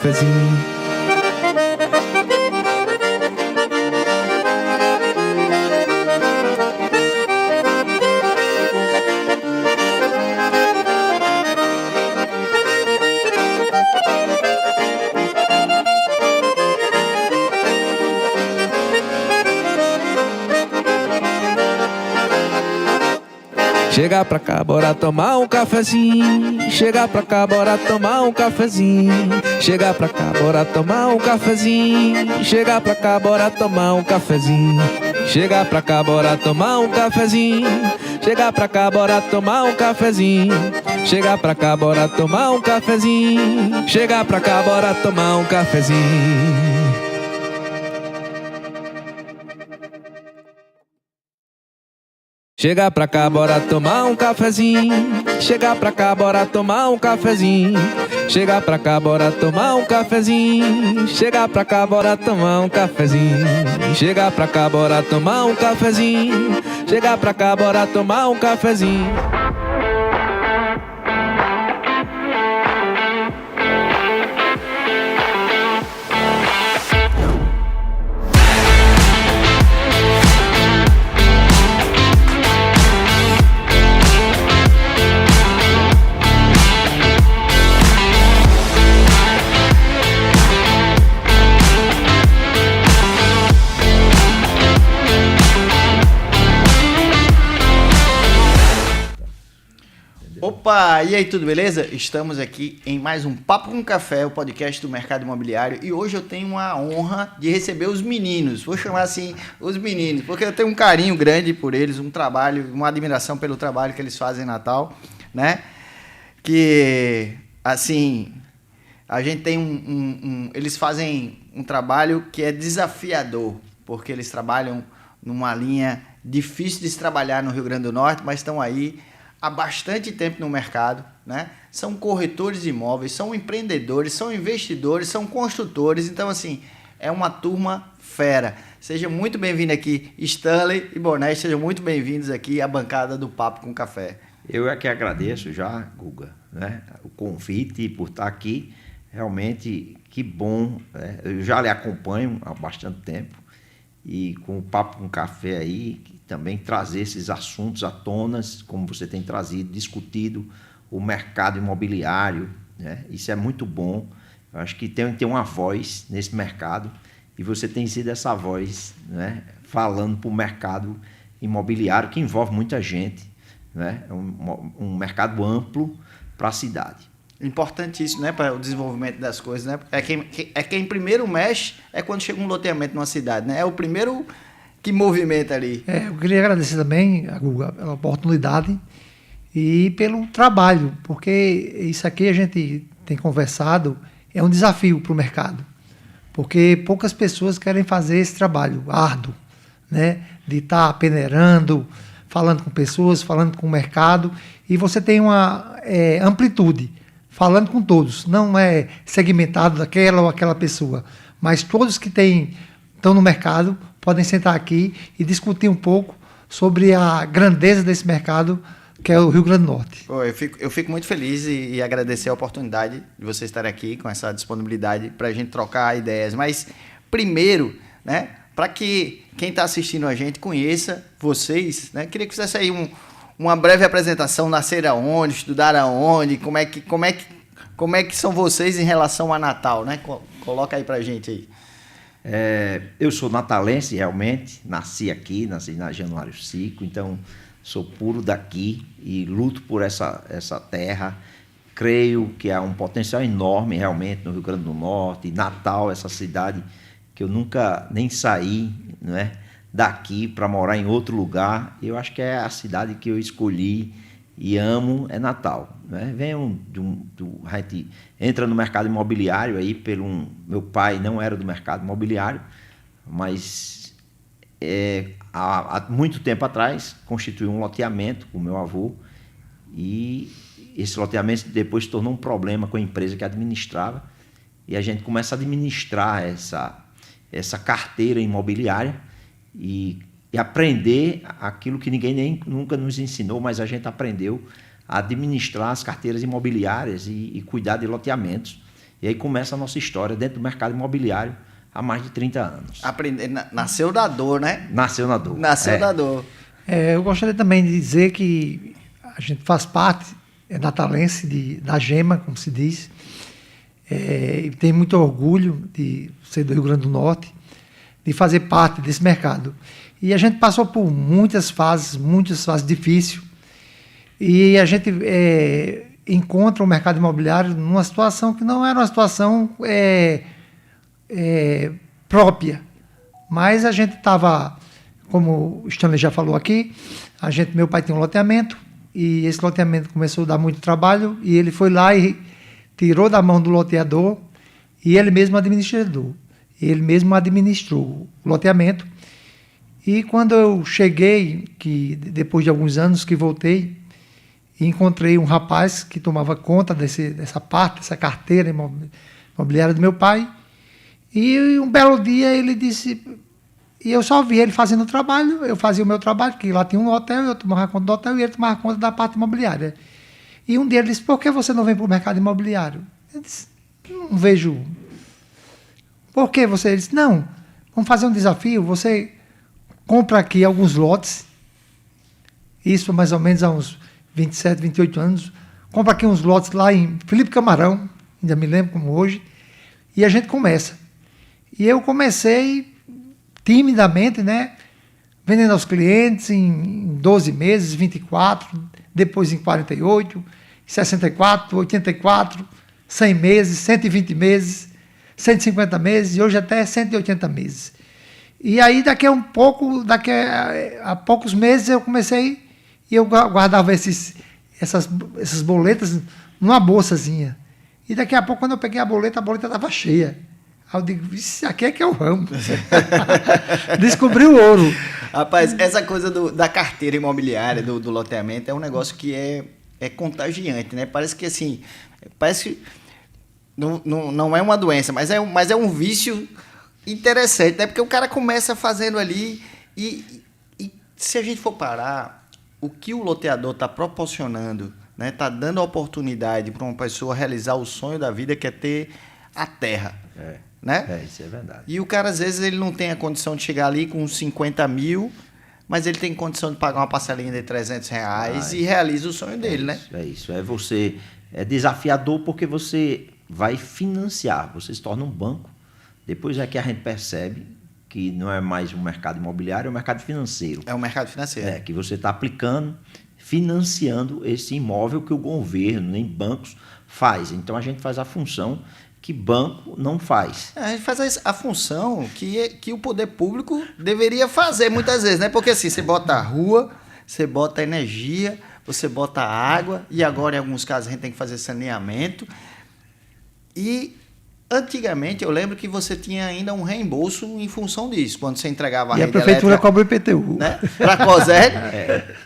cafezinho. Chega pra cá, bora tomar um cafezinho. Chega pra cá, bora tomar um cafezinho. Chega pra cá, bora tomar um cafezinho. Chega pra cá, bora tomar um cafezinho. Chega pra cá, bora tomar um cafezinho. Chega pra cá, bora tomar um cafezinho. Chega pra cá, bora tomar um cafezinho. Chega pra cá, bora tomar um cafezinho. Chega pra cá, bora tomar um cafezinho. Chega pra cá, bora tomar um cafezinho. Chega pra cá, bora tomar um cafezinho. Chega pra cá, bora tomar um cafezinho. Chega pra cá, bora tomar um cafezinho. Chega pra cá, bora tomar um cafezinho. Opa, e aí, tudo beleza? Estamos aqui em mais um Papo com Café, o podcast do mercado imobiliário, e hoje eu tenho uma honra de receber os meninos, vou chamar assim, os meninos, porque eu tenho um carinho grande por eles, um trabalho, uma admiração pelo trabalho que eles fazem em Natal, né? Que, assim, a gente tem eles fazem um trabalho que é desafiador, porque eles trabalham numa linha difícil de se trabalhar no Rio Grande do Norte, mas estão aí há bastante tempo no mercado, né? São corretores de imóveis, são empreendedores, são investidores, são construtores. Então, assim, é uma turma fera. Seja muito bem-vindo aqui, Stanley e Bornés, sejam muito bem-vindos aqui à bancada do Papo com Café. Eu é que agradeço já, Guga, né? O convite por estar aqui. Realmente, que bom, né? Eu já lhe acompanho há bastante tempo e com o Papo com Café aí, também trazer esses assuntos à tona, como você tem trazido, discutido o mercado imobiliário, né? Isso é muito bom. Eu acho que tem que ter uma voz nesse mercado e você tem sido essa voz, né? Falando para o mercado imobiliário, que envolve muita gente, né? É um mercado amplo para a cidade. Importantíssimo, né, para o desenvolvimento das coisas, né? Quem primeiro mexe é quando chega um loteamento numa cidade, né? É o primeiro que movimenta ali. Eu queria agradecer também a Guga pela oportunidade e pelo trabalho, porque isso aqui a gente tem conversado, é um desafio para o mercado, porque poucas pessoas querem fazer esse trabalho árduo, né? De estar peneirando, falando com pessoas, falando com o mercado, e você tem uma amplitude, falando com todos, não é segmentado daquela ou aquela pessoa, mas todos que estão no mercado podem sentar aqui e discutir um pouco sobre a grandeza desse mercado, que é o Rio Grande do Norte. Pô, eu fico muito feliz e agradecer a oportunidade de você estar aqui com essa disponibilidade para a gente trocar ideias. Mas, primeiro, né, para que quem está assistindo a gente conheça vocês, né, queria que fizesse aí uma breve apresentação, nascer aonde, estudar aonde, como é que são vocês em relação a Natal, né? Coloca aí para a gente aí. Eu sou natalense, realmente, nasci na Januário Cico, então sou puro daqui e luto por essa terra. Creio que há um potencial enorme realmente no Rio Grande do Norte, Natal, essa cidade que eu nunca nem saí, não é, daqui para morar em outro lugar. Eu acho que é a cidade que eu escolhi e amo, é Natal, né? A gente entra no mercado imobiliário aí meu pai não era do mercado imobiliário, mas há muito tempo atrás constituiu um loteamento com meu avô e esse loteamento depois se tornou um problema com a empresa que administrava e a gente começa a administrar essa carteira imobiliária e aprender aquilo que ninguém nunca nos ensinou, mas a gente aprendeu a administrar as carteiras imobiliárias e cuidar de loteamentos. E aí começa a nossa história dentro do mercado imobiliário há mais de 30 anos. Nasceu da dor, né? Nasceu na dor. Nasceu da dor. Eu gostaria também de dizer que a gente faz parte natalense da Gema, como se diz, e tem muito orgulho de ser do Rio Grande do Norte, de fazer parte desse mercado. E a gente passou por muitas fases difíceis, e a gente encontra o mercado imobiliário numa situação que não era uma situação própria, mas a gente estava, como o Stanley já falou aqui, meu pai tem um loteamento, e esse loteamento começou a dar muito trabalho, e ele foi lá e tirou da mão do loteador, e ele mesmo administrador. Ele mesmo administrou o loteamento. E quando eu cheguei, que depois de alguns anos que voltei, encontrei um rapaz que tomava conta dessa carteira imobiliária do meu pai, e um belo dia ele disse... E eu só vi ele fazendo o trabalho, eu fazia o meu trabalho, que lá tinha um hotel, eu tomava conta do hotel e ele tomava conta da parte imobiliária. E um dia ele disse, por que você não vem para o mercado imobiliário? Eu disse, não vejo. Por que você? Ele disse, não, vamos fazer um desafio, você compra aqui alguns lotes, isso mais ou menos há uns 27, 28 anos, compra aqui uns lotes lá em Felipe Camarão, ainda me lembro como hoje, e a gente começa. E eu comecei timidamente, né, vendendo aos clientes em 12 meses, 24, depois em 48, 64, 84, 100 meses, 120 meses, 150 meses e hoje até 180 meses. E aí daqui a poucos meses eu comecei e eu guardava essas boletas numa bolsazinha. E daqui a pouco, quando eu peguei a boleta estava cheia. Aí eu digo, isso aqui é que é o ramo. Descobri o ouro. Rapaz, essa coisa da carteira imobiliária, do loteamento, é um negócio que é contagiante, né? Parece que não é uma doença, mas é um vício interessante, né? Porque o cara começa fazendo ali e se a gente for parar, o que o loteador está proporcionando, né? Está dando a oportunidade para uma pessoa realizar o sonho da vida, que é ter a terra. Né? Isso é verdade. E o cara, às vezes, ele não tem a condição de chegar ali com 50 mil, mas ele tem condição de pagar uma parcelinha de R$300 e realiza o sonho dele, né? É isso. É desafiador porque você vai financiar, você se torna um banco. Depois é que a gente percebe que não é mais um mercado imobiliário, é um mercado financeiro. É um mercado financeiro. Que você está aplicando, financiando esse imóvel que o governo, nem bancos, faz. Então, a gente faz a função que banco não faz. A gente faz a função que o poder público deveria fazer muitas vezes, né? Porque assim, você bota a rua, você bota energia, você bota água, e agora em alguns casos a gente tem que fazer saneamento. E antigamente eu lembro que você tinha ainda um reembolso em função disso, quando você entregava a rede elétrica. E a prefeitura cobra o IPTU. Né? Para a COSEG.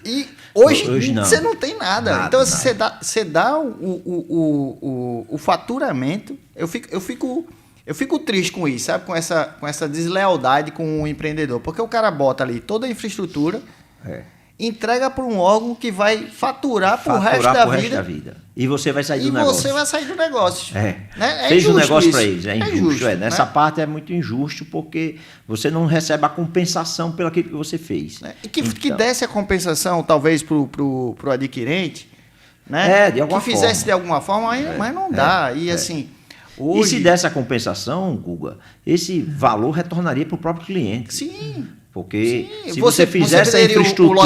E hoje não. Você não tem nada. Então, você dá o faturamento. Eu fico triste com isso, sabe? Com essa deslealdade com o empreendedor. Porque o cara bota ali toda a infraestrutura, entrega para um órgão que vai faturar pro resto da vida. E você vai sair do negócio. E você vai sair do negócio. Né? Fez um negócio para eles. É injusto. Injusto, Nessa né? parte é muito injusto porque você não recebe a compensação pelo aquilo que você fez. E que desse a compensação, talvez, pro adquirente, né? De alguma que fizesse de alguma forma, mas não dá. E assim... Hoje... E se desse a compensação, Guga, esse valor retornaria para o próprio cliente. Sim. Porque se você fizesse a infraestrutura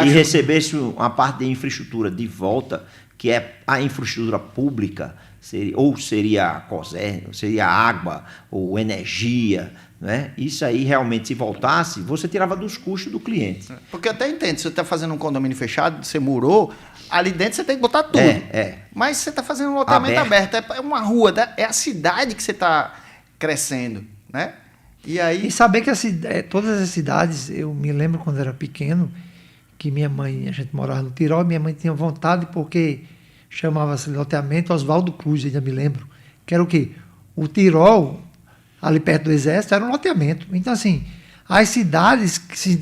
e recebesse uma parte da infraestrutura de volta, que é a infraestrutura pública, seria a COSER, seria água ou energia, né? Isso aí realmente, se voltasse, você tirava dos custos do cliente. Porque eu até entendo, se você está fazendo um condomínio fechado, você murou, ali dentro você tem que botar tudo. Mas você está fazendo um loteamento aberto, é uma rua, é a cidade que você está crescendo, né? E saber que todas as cidades, eu me lembro quando era pequeno, que a gente morava no Tirol, minha mãe tinha vontade porque chamava-se loteamento Oswaldo Cruz, ainda me lembro, que era o quê? O Tirol, ali perto do Exército, era um loteamento. Então, assim, as cidades que se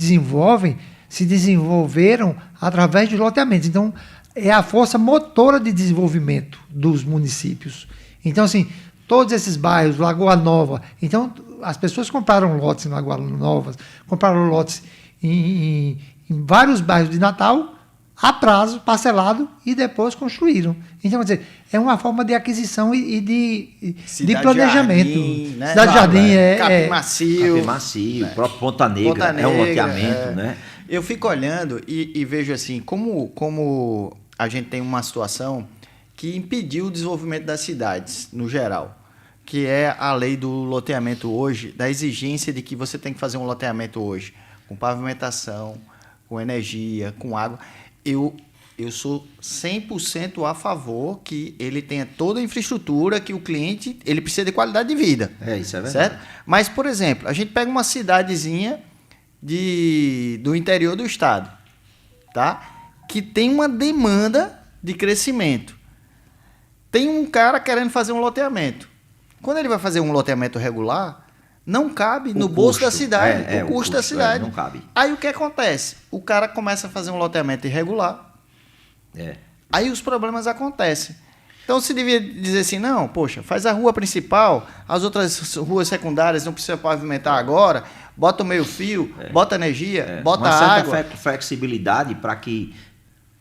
desenvolveram através de loteamentos. Então, é a força motora de desenvolvimento dos municípios. Então, assim, todos esses bairros, Lagoa Nova. Então, as pessoas compraram lotes em Lagoa Nova, compraram lotes em vários bairros de Natal, a prazo, parcelado, e depois construíram. Então, quer dizer, é uma forma de aquisição e de planejamento. Jardim, né? Cidade Jardim Capim Macio. Capim Macio, o próprio Ponta Negra, é um loteamento, né? Eu fico olhando e vejo assim, como a gente tem uma situação que impediu o desenvolvimento das cidades, no geral, que é a lei do loteamento hoje, da exigência de que você tem que fazer um loteamento hoje, com pavimentação, com energia, com água. Eu sou 100% a favor que ele tenha toda a infraestrutura, que o cliente ele precisa de qualidade de vida. Isso é verdade. Certo? Mas, por exemplo, a gente pega uma cidadezinha do interior do estado, tá? Que tem uma demanda de crescimento. Tem um cara querendo fazer um loteamento. Quando ele vai fazer um loteamento regular, não cabe no bolso da cidade, o custo da cidade. Não cabe. Aí o que acontece? O cara começa a fazer um loteamento irregular. Aí os problemas acontecem. Então se devia dizer assim, não, poxa, faz a rua principal, as outras ruas secundárias não precisa pavimentar agora, bota o meio fio, bota energia, bota água. Uma certa flexibilidade para que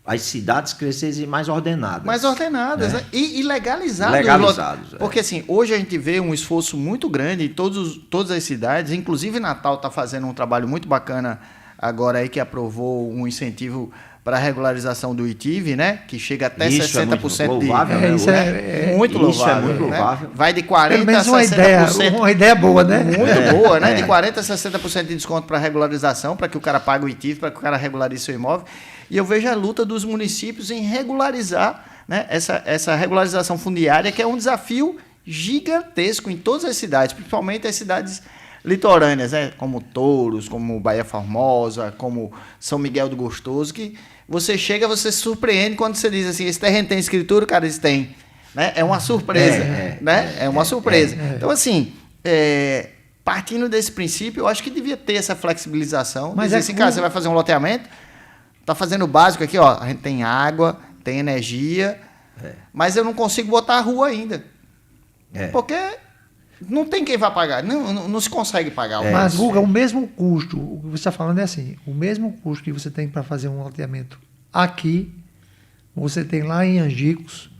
as cidades crescessem mais ordenadas. Mais ordenadas, né? E legalizadas. Legalizados. Porque assim, hoje a gente vê um esforço muito grande em todas as cidades, inclusive Natal está fazendo um trabalho muito bacana agora aí que aprovou um incentivo para a regularização do ITIV, né? Que chega até isso 60% é muito louvável, de... né? Isso é muito louvável. Isso é muito louvável. Né? Vai de 40% pelo menos a 60%. uma ideia boa, né? Muito boa, né? De 40% a 60% de desconto para regularização, para que o cara pague o ITIV, para que o cara regularize seu imóvel. E eu vejo a luta dos municípios em regularizar, né, essa regularização fundiária, que é um desafio gigantesco em todas as cidades, principalmente as cidades litorâneas, né, como Touros, como Bahia Formosa, como São Miguel do Gostoso, que você chega, você se surpreende quando você diz assim, esse terreno tem escritura, cara, eles têm. Né? É uma surpresa. É uma surpresa. Então, assim, partindo desse princípio, eu acho que devia ter essa flexibilização. Mas dizer assim, cara, você vai fazer um loteamento, tá fazendo o básico aqui, ó, a gente tem água, tem energia, mas eu não consigo botar a rua ainda. Porque não tem quem vai pagar, não se consegue pagar. Mas, Guga, o mesmo custo, o que você está falando é assim, o mesmo custo que você tem para fazer um loteamento aqui, você tem lá em Angicos,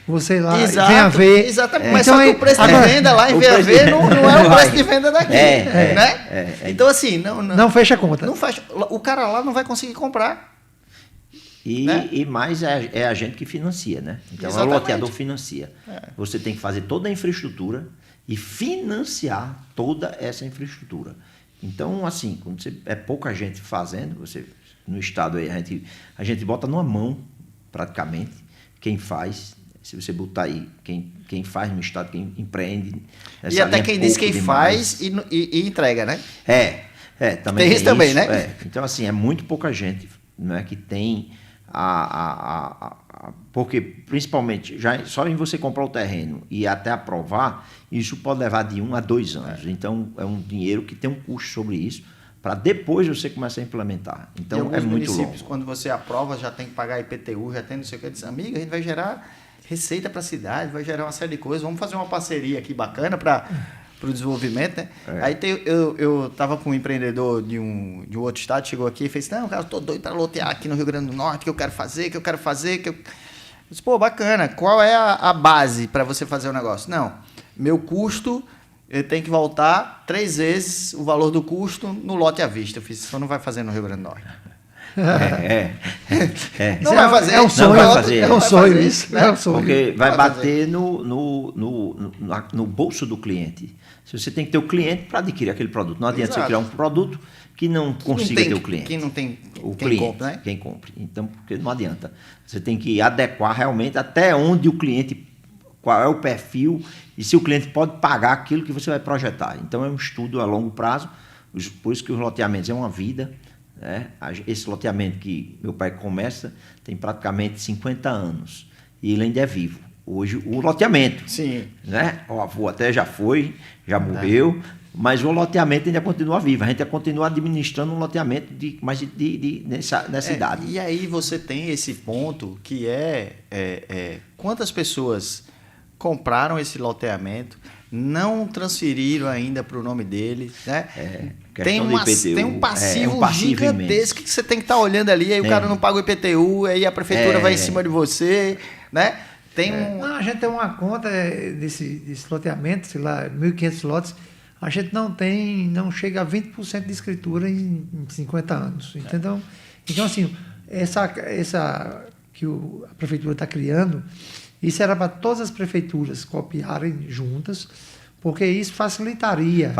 você lá Exato, vem a ver. Exatamente, mas então, só que o preço de venda lá em VAV não é o preço de venda daqui. Né? Então, assim, não fecha a conta. Não fecha, o cara lá não vai conseguir comprar. E mais é a gente que financia, né? Então Exatamente. O loteador financia. Você tem que fazer toda a infraestrutura e financiar toda essa infraestrutura. Então, assim, quando é pouca gente fazendo, no estado aí, a gente bota numa mão, praticamente, quem faz. Se você botar aí, quem faz no estado, quem empreende. E até quem diz quem faz e entrega, né? Também tem isso também, né? Então, assim, é muito pouca gente, né, que tem porque, principalmente, só em você comprar o terreno e até aprovar, isso pode levar de 1 a 2 anos. Então, é um dinheiro que tem um custo sobre isso, para depois você começar a implementar. Então, é muito longo. Quando você aprova, já tem que pagar IPTU, já tem não sei o que. Diz, amiga, a gente vai gerar receita para a cidade, vai gerar uma série de coisas. Vamos fazer uma parceria aqui bacana para o desenvolvimento, né? Aí eu estava com um empreendedor de um outro estado, chegou aqui e fez, não, cara, eu tô doido para lotear aqui no Rio Grande do Norte, que eu quero fazer. Eu disse, pô, bacana, qual é a base para você fazer o negócio? Não, meu custo, eu tenho que voltar 3 vezes o valor do custo no lote à vista. Eu fiz, isso não vai fazer no Rio Grande do Norte. Não vai fazer. É um sonho, vai fazer, é um sonho isso. É um sonho. Porque vai bater no bolso do cliente. Você tem que ter o cliente para adquirir aquele produto. Não adianta você criar um produto que não consiga ter o cliente. Que não tem o quem cliente, compre, né? Quem compre. Então, porque não adianta. Você tem que adequar realmente até onde o cliente, qual é o perfil e se o cliente pode pagar aquilo que você vai projetar. Então, é um estudo a longo prazo. Por isso que os loteamentos é uma vida. Né? Esse loteamento que meu pai começa tem praticamente 50 anos e ele ainda é vivo. Hoje, o loteamento. Sim. Né? O avô até já já morreu, mas o loteamento ainda continua vivo. A gente continua administrando um loteamento nessa idade. E aí você tem esse ponto que quantas pessoas compraram esse loteamento, não transferiram ainda para o nome dele, né? Tem um passivo gigantesco que você tem que estar olhando ali, aí o cara não paga o IPTU, aí a prefeitura vai em cima de você, né? A gente tem uma conta desse loteamento, sei lá, 1.500 lotes, a gente não chega a 20% de escritura em 50 anos, entendeu? Então, assim, essa que a prefeitura está criando, isso era para todas as prefeituras copiarem juntas, porque isso facilitaria.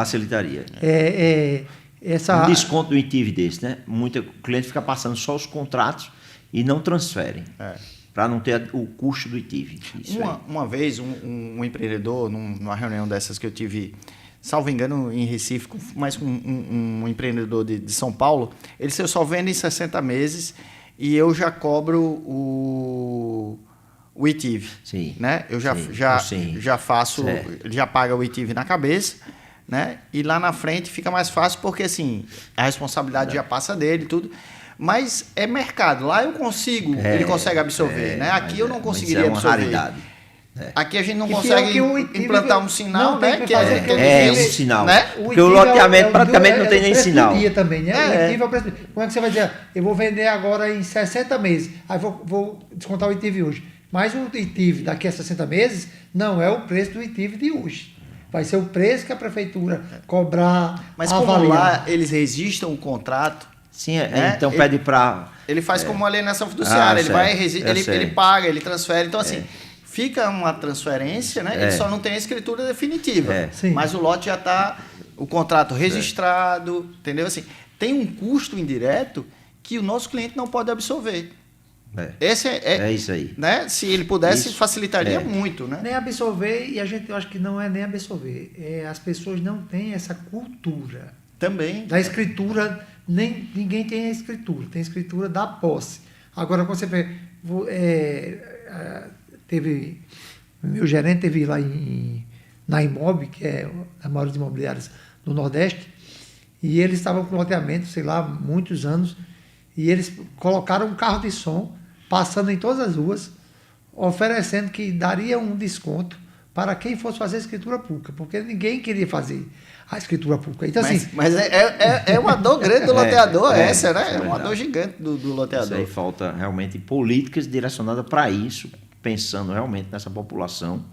Um desconto do ITIV desse, né? Muito cliente fica passando só os contratos e não transferem. Para não ter o custo do ITIV. Uma vez, um empreendedor, numa reunião dessas que eu tive, salvo engano, em Recife, mas com um empreendedor de São Paulo, ele disse: eu só vendo em 60 meses e eu já cobro o ITIV. Sim. Né? Eu já faço, já paga o ITIV na cabeça, né? E lá na frente fica mais fácil porque assim, a responsabilidade já passa dele e tudo. Mas é mercado. Lá eu consigo, ele consegue absorver, né? Aqui eu não conseguiria absorver. É uma raridade. Aqui a gente não consegue implantar um sinal, né? Um sinal. Né? Porque o loteamento praticamente não tem nem sinal. Dia também, né? O ITIV é o preço. Como é que você vai dizer? Eu vou vender agora em 60 meses, aí vou descontar o ITIV hoje. Mas o ITIV daqui a 60 meses não é o preço do ITIV de hoje. Vai ser o preço que a prefeitura cobrar, mas como lá eles registram o contrato. Sim, então pede para... Ele faz como alienação fiduciária, ele paga, ele transfere. Então, assim, fica uma transferência, né? Ele só não tem a escritura definitiva. Mas o lote já está, o contrato registrado, entendeu? Assim, tem um custo indireto que o nosso cliente não pode absorver. Esse é isso aí. Né? Se ele pudesse, facilitaria muito. Né? Nem absorver, e eu acho que não é nem absorver. As pessoas não têm essa cultura. Também. Da escritura, ninguém tem a escritura, tem a escritura da posse. Agora, quando você vê, meu gerente teve lá na Imob, que é a maior imobiliárias do Nordeste, e eles estavam com loteamento, sei lá, muitos anos, e eles colocaram um carro de som, passando em todas as ruas, oferecendo que daria um desconto para quem fosse fazer a escritura pública, porque ninguém queria fazer a escritura pública. Então, mas é uma dor grande do loteador, essa, né? É uma dor gigante do loteador. Isso aí falta realmente políticas direcionadas para isso, pensando realmente nessa população.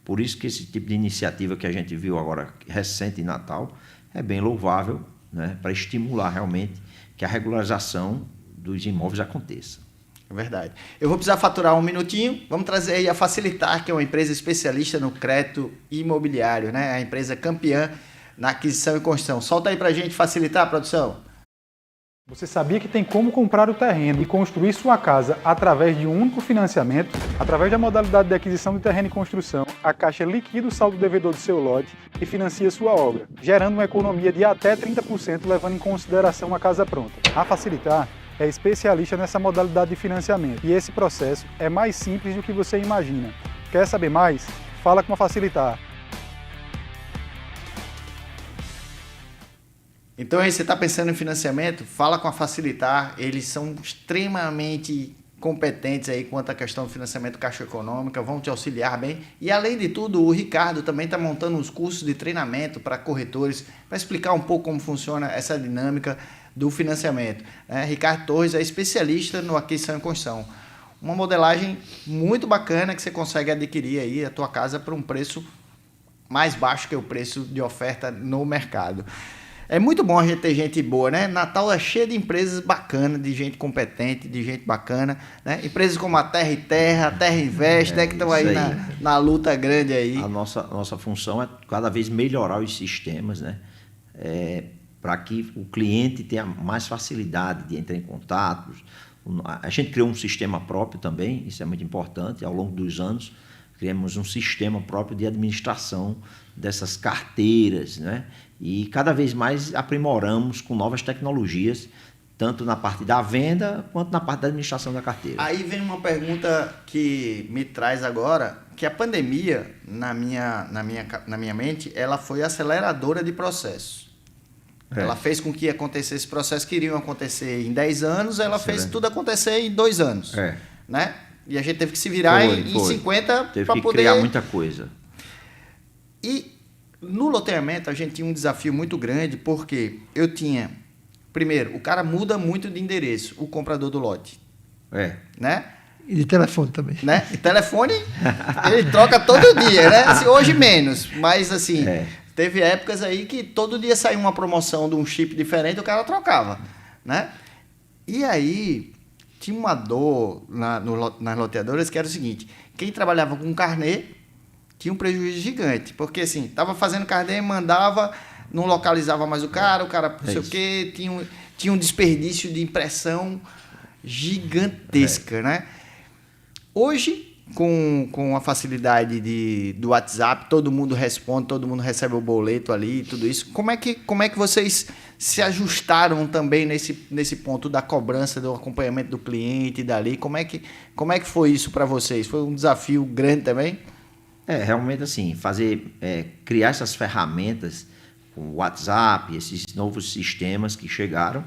Por isso que esse tipo de iniciativa que a gente viu agora, recente em Natal, é bem louvável, né? Para estimular realmente que a regularização dos imóveis aconteça. É verdade. Eu vou precisar faturar um minutinho. Vamos trazer aí a Facilitar, que é uma empresa especialista no crédito imobiliário, né? A empresa campeã na aquisição e construção. Solta aí pra gente Facilitar, produção. Você sabia que tem como comprar o terreno e construir sua casa através de um único financiamento? Através da modalidade de aquisição de terreno e construção, a Caixa liquida o saldo devedor do seu lote e financia sua obra, gerando uma economia de até 30%, levando em consideração a casa pronta. A Facilitar é especialista nessa modalidade de financiamento e esse processo é mais simples do que você imagina. Quer saber mais? Fala com a Facilitar. Então, aí, você está pensando em financiamento? Fala com a Facilitar. Eles são extremamente competentes aí quanto à questão do financiamento Caixa Econômica, vão te auxiliar bem. E, além de tudo, o Ricardo também está montando uns cursos de treinamento para corretores, para explicar um pouco como funciona essa dinâmica do financiamento. Ricardo Torres é especialista no aquisição e construção. Uma modelagem muito bacana que você consegue adquirir aí a tua casa por um preço mais baixo que o preço de oferta no mercado. É muito bom a gente ter gente boa, né? Natal é cheio de empresas bacanas, de gente competente, de gente bacana, né? Empresas como a Terra e Terra, a Terra Invest, né? Que estão aí na luta grande aí. A nossa função é cada vez melhorar os sistemas, né? Para que o cliente tenha mais facilidade de entrar em contato. A gente criou um sistema próprio também, isso é muito importante. Ao longo dos anos, criamos um sistema próprio de administração dessas carteiras, né? E cada vez mais aprimoramos com novas tecnologias, tanto na parte da venda quanto na parte da administração da carteira. Aí vem uma pergunta que me traz agora, que a pandemia, na minha mente, ela foi aceleradora de processos. Ela fez com que acontecesse esse processo que iriam acontecer em 10 anos, ela fez tudo acontecer em 2 anos. Né? E a gente teve que se virar em 50 Teve para que poder... criar muita coisa. E no loteamento a gente tinha um desafio muito grande, porque eu tinha... Primeiro, o cara muda muito de endereço, o comprador do lote. Né? E de telefone também. Né? E telefone, ele troca todo dia, né? Assim, hoje menos, mas assim, teve épocas aí que todo dia saía uma promoção de um chip diferente, o cara trocava, né? E aí, tinha uma dor nas loteadoras que era o seguinte, quem trabalhava com carnê tinha um prejuízo gigante, porque assim, tava fazendo carnê, mandava, não localizava mais o cara não sei o quê, tinha um desperdício de impressão gigantesca, né? Hoje, com a facilidade do WhatsApp, todo mundo responde, todo mundo recebe o boleto ali, tudo isso. Como é que vocês se ajustaram também nesse ponto da cobrança, do acompanhamento do cliente dali? Como é que foi isso para vocês? Foi um desafio grande também? Realmente assim, criar essas ferramentas com o WhatsApp, esses novos sistemas que chegaram,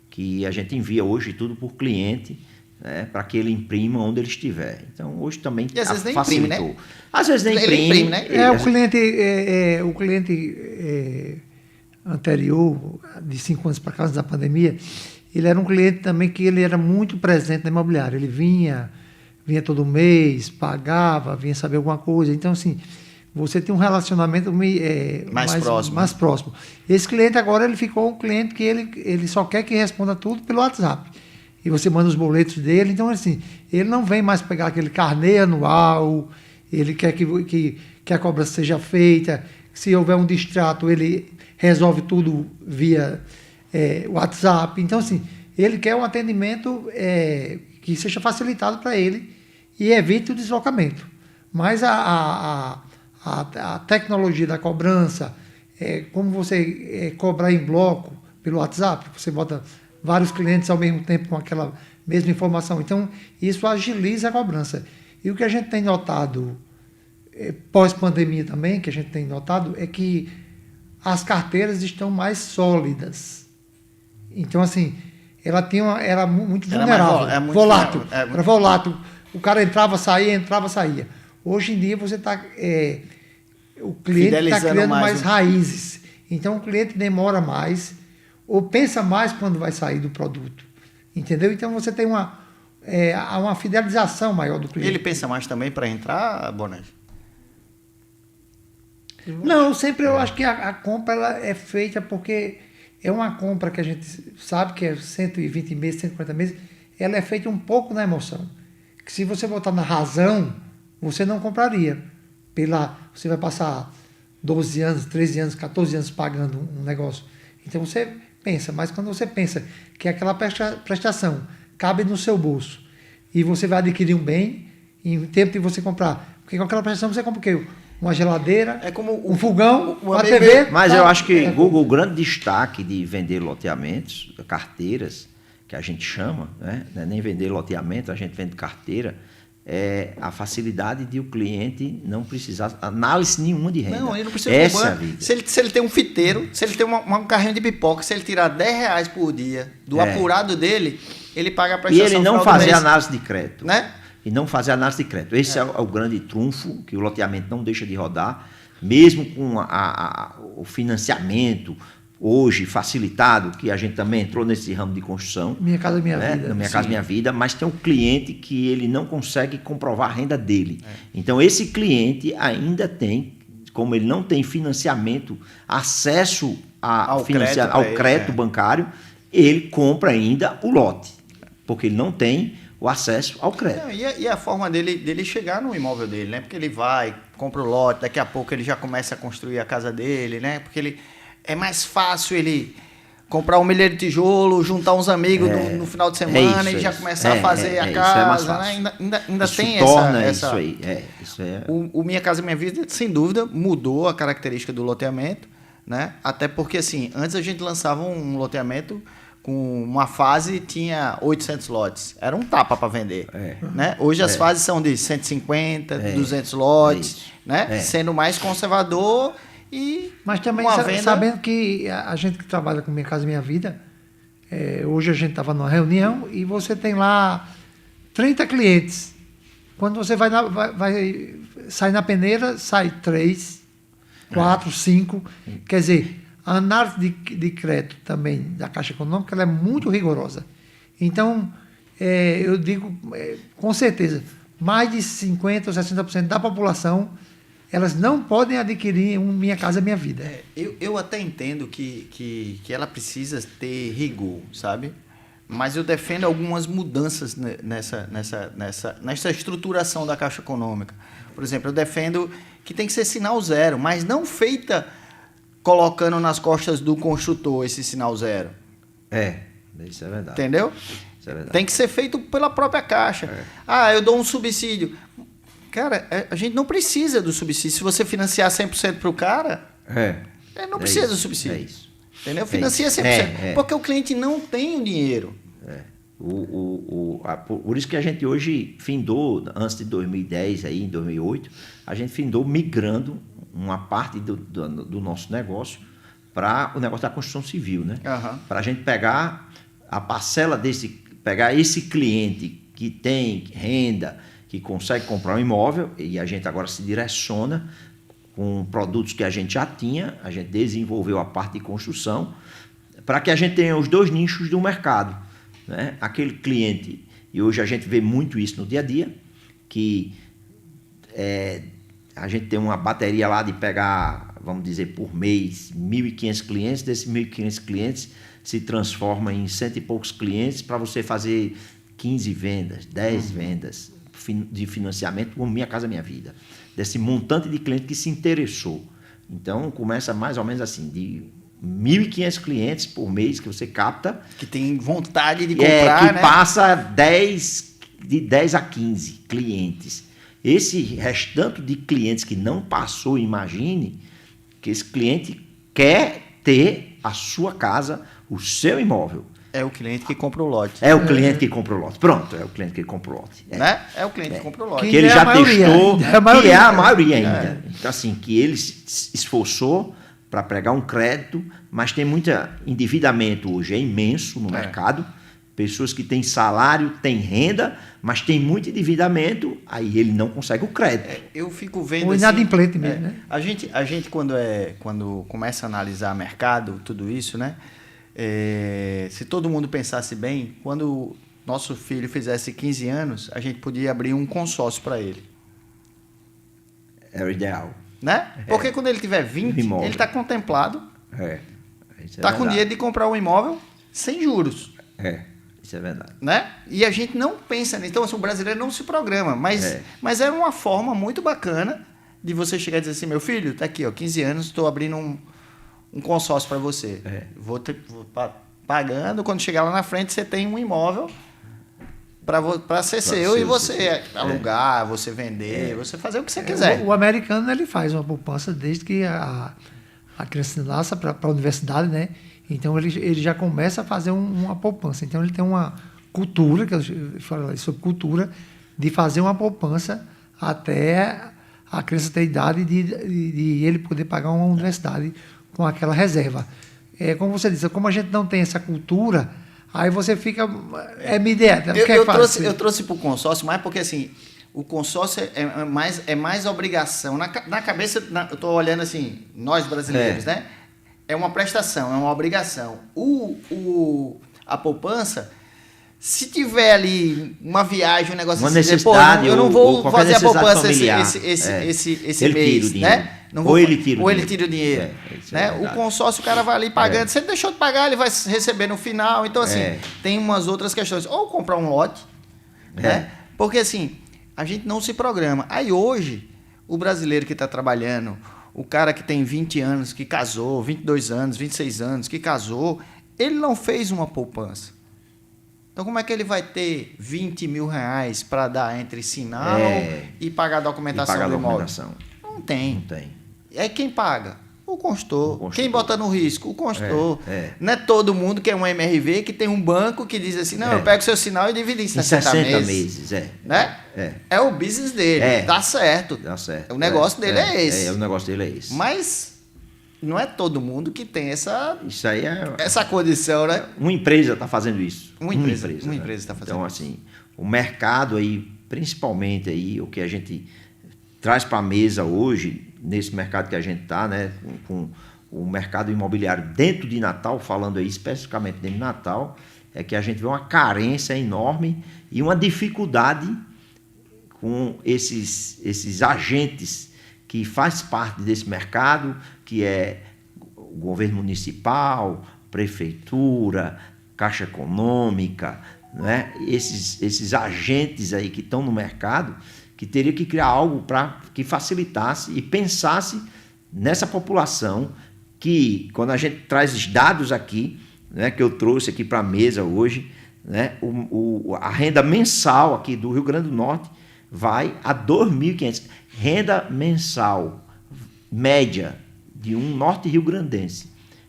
que a gente envia hoje tudo por cliente, né, para que ele imprima onde ele estiver. Então, hoje também e às vezes nem facilitou. Imprime, né? Às vezes nem ele imprime. Né? O cliente anterior, de 5 anos para cá, antes da pandemia, ele era um cliente também que ele era muito presente na imobiliária. Ele vinha todo mês, pagava, vinha saber alguma coisa. Então, assim, você tem um relacionamento mais próximo. Esse cliente agora, ele ficou um cliente que ele só quer que responda tudo pelo WhatsApp. E você manda os boletos dele. Então, assim, ele não vem mais pegar aquele carnê anual, ele quer que a cobrança seja feita. Se houver um distrato, ele resolve tudo via WhatsApp. Então, assim, ele quer um atendimento que seja facilitado para ele e evite o deslocamento. Mas a tecnologia da cobrança, como você cobrar em bloco pelo WhatsApp, você bota vários clientes ao mesmo tempo com aquela mesma informação. Então, isso agiliza a cobrança. E o que a gente tem notado, pós-pandemia também, que a gente tem notado, é que as carteiras estão mais sólidas. Então, assim, era muito vulnerável. Era volátil. O cara entrava, saía. Hoje em dia, você está... o cliente está criando mais raízes. Então, o cliente demora mais ou pensa mais quando vai sair do produto. Entendeu? Então, você tem uma fidelização maior do cliente. Ele pensa mais também para entrar, Bonatti? Não, sempre eu acho que a compra ela é feita porque é uma compra que a gente sabe que é 120 meses, 150 meses, ela é feita um pouco na emoção. Que se você botar na razão, você não compraria. Você vai passar 12 anos, 13 anos, 14 anos pagando um negócio. Então você pensa, mas quando você pensa que aquela prestação cabe no seu bolso e você vai adquirir um bem, em tempo de você comprar, porque com aquela prestação você compra o quê? Uma geladeira, um fogão, uma TV. Mas eu acho que Google, o grande destaque de vender loteamentos, carteiras, que a gente chama, né? Não é nem vender loteamento, a gente vende carteira, é a facilidade de o cliente não precisar análise nenhuma de renda. Não, ele não precisa. Essa é a vida. Se ele tem um fiteiro, se ele tem um carrinho de pipoca, se ele tirar R$10 por dia do apurado dele, ele paga a prestação. E ele não fazer análise de crédito. Né? E não fazer análise de crédito. Esse é o grande trunfo, que o loteamento não deixa de rodar, mesmo com o financiamento hoje facilitado, que a gente também entrou nesse ramo de construção. Minha Casa Minha Vida. Minha Casa Minha Vida, mas tem um cliente que ele não consegue comprovar a renda dele. Então, esse cliente ainda tem, como ele não tem financiamento, acesso ao crédito bancário, ele compra ainda o lote, porque ele não tem o acesso ao crédito. Não, e a forma dele chegar no imóvel dele, né? Porque ele vai, compra o lote, daqui a pouco ele já começa a construir a casa dele, né? Porque é mais fácil ele comprar um milheiro de tijolo, juntar uns amigos no final de semana e já começar a fazer a casa, né? Ainda isso tem essa... Isso aí, isso é... O Minha Casa Minha Vida, sem dúvida, mudou a característica do loteamento, né? Até porque, assim, antes a gente lançava um loteamento com uma fase tinha 800 lotes. Era um tapa para vender. Né? Hoje as fases são de 150, 200 lotes, né? Sendo mais conservador e mas também sabendo que a gente que trabalha com Minha Casa Minha Vida, hoje a gente estava numa reunião e você tem lá 30 clientes Quando você vai sair na peneira, sai 3, 4, 5. Quer dizer, a análise de crédito também da Caixa Econômica ela é muito rigorosa. Então, eu digo com certeza, mais de 50% ou 60% da população, elas não podem adquirir um Minha Casa Minha Vida. Eu até entendo que ela precisa ter rigor, sabe? Mas eu defendo algumas mudanças nessa estruturação da Caixa Econômica. Por exemplo, eu defendo que tem que ser sinal zero, mas não feita colocando nas costas do construtor esse sinal zero. Isso é verdade. Entendeu? Isso é verdade. Tem que ser feito pela própria Caixa. Eu dou um subsídio. Cara, a gente não precisa do subsídio. Se você financiar 100% para o cara, ele não precisa do subsídio. É isso. Entendeu? Financia 100%. Porque o cliente não tem o dinheiro. Por isso que a gente hoje findou, antes de 2010, aí, em 2008, a gente findou migrando uma parte do nosso negócio para o negócio da construção civil, né? Para a gente pegar a parcela pegar esse cliente que tem renda, que consegue comprar um imóvel, e a gente agora se direciona com produtos que a gente já tinha, a gente desenvolveu a parte de construção, para que a gente tenha os dois nichos do mercado, né? Aquele cliente, e hoje a gente vê muito isso no dia a dia, que a gente tem uma bateria lá de pegar, vamos dizer, por mês, 1.500 clientes, desses 1.500 clientes se transforma em 100 e poucos clientes para você fazer 15 vendas, 10 vendas de financiamento com Minha Casa Minha Vida. Desse montante de cliente que se interessou. Então, começa mais ou menos assim, de 1.500 clientes por mês que você capta. Que tem vontade de comprar, que passa de 10 a 15 clientes. Esse restante de clientes que não passou, imagine que esse cliente quer ter a sua casa, o seu imóvel. É o cliente que compra o lote. É o cliente que compra o lote. Pronto, é o cliente que compra o lote. Né? É o cliente que compra o lote. Que ele já testou, que é a maioria ainda. Então, assim, que ele se esforçou para pregar um crédito, mas tem muito endividamento hoje, é imenso no mercado. Pessoas que têm salário, têm renda, mas tem muito endividamento, aí ele não consegue o crédito. Eu fico vendo o inadimplente mesmo, né? A gente quando começa a analisar mercado, tudo isso, né? Se todo mundo pensasse bem, quando nosso filho fizesse 15 anos, a gente podia abrir um consórcio para ele. É o ideal. Né? Porque quando ele tiver 20, ele está contemplado. Está com dinheiro de comprar um imóvel sem juros. Isso é verdade. Né? E a gente não pensa nisso. Então, assim, o brasileiro não se programa. Mas é uma forma muito bacana de você chegar e dizer assim, meu filho, tá aqui, 15 anos, estou abrindo um consórcio para você. Vou pagando, quando chegar lá na frente, você tem um imóvel para ser seu e você alugar, você vender, você fazer o que você quiser. O americano ele faz uma poupança desde que a criança nasce para a universidade, né? Então ele já começa a fazer uma poupança. Então ele tem uma cultura, que eu falo sobre cultura, de fazer uma poupança até a criança ter idade de ele poder pagar uma universidade com aquela reserva. Como você disse, como a gente não tem essa cultura, aí você fica minha ideia. Eu trouxe para o consórcio, mas porque assim, o consórcio é mais obrigação. Na cabeça, eu estou olhando assim, nós brasileiros, né? É uma prestação, é uma obrigação. A poupança, se tiver ali uma viagem, um negócio uma assim, necessidade, eu não vou fazer a poupança familiar, esse mês, né? Ou ele tira o dinheiro. Né? O consórcio, o cara vai ali pagando. Se ele deixou de pagar, ele vai receber no final. Então, assim, tem umas outras questões. Ou comprar um lote, né? Porque, assim, a gente não se programa. Aí, hoje, o brasileiro que está trabalhando, o cara que tem 20 anos, que casou, 22 anos, 26 anos, que casou, ele não fez uma poupança. Então, como é que ele vai ter 20 mil reais para dar entre sinal e pagar a documentação do imóvel? Não tem. Não tem. É quem paga? O consultor. Quem bota no risco? O consultor. Não é todo mundo que é um MRV que tem um banco que diz assim, não, eu pego seu sinal e divido em 60 meses. Né? É o business dele. Dá certo. O negócio dele é esse. O negócio dele é esse. Mas não é todo mundo que tem essa condição, né? Uma empresa está fazendo isso. Uma empresa está fazendo Então, assim, o mercado aí principalmente aí o que a gente traz para a mesa hoje, nesse mercado que a gente está, né, com o mercado imobiliário dentro de Natal, falando aí especificamente dentro de Natal, é que a gente vê uma carência enorme e uma dificuldade com esses agentes que faz parte desse mercado, que é o governo municipal, prefeitura, Caixa Econômica, né? Esses agentes aí que estão no mercado, que teria que criar algo para que facilitasse e pensasse nessa população que, quando a gente traz os dados aqui, né, que eu trouxe aqui para a mesa hoje, né, a renda mensal aqui do Rio Grande do Norte vai a 2.500. Renda mensal média de um norte rio-grandense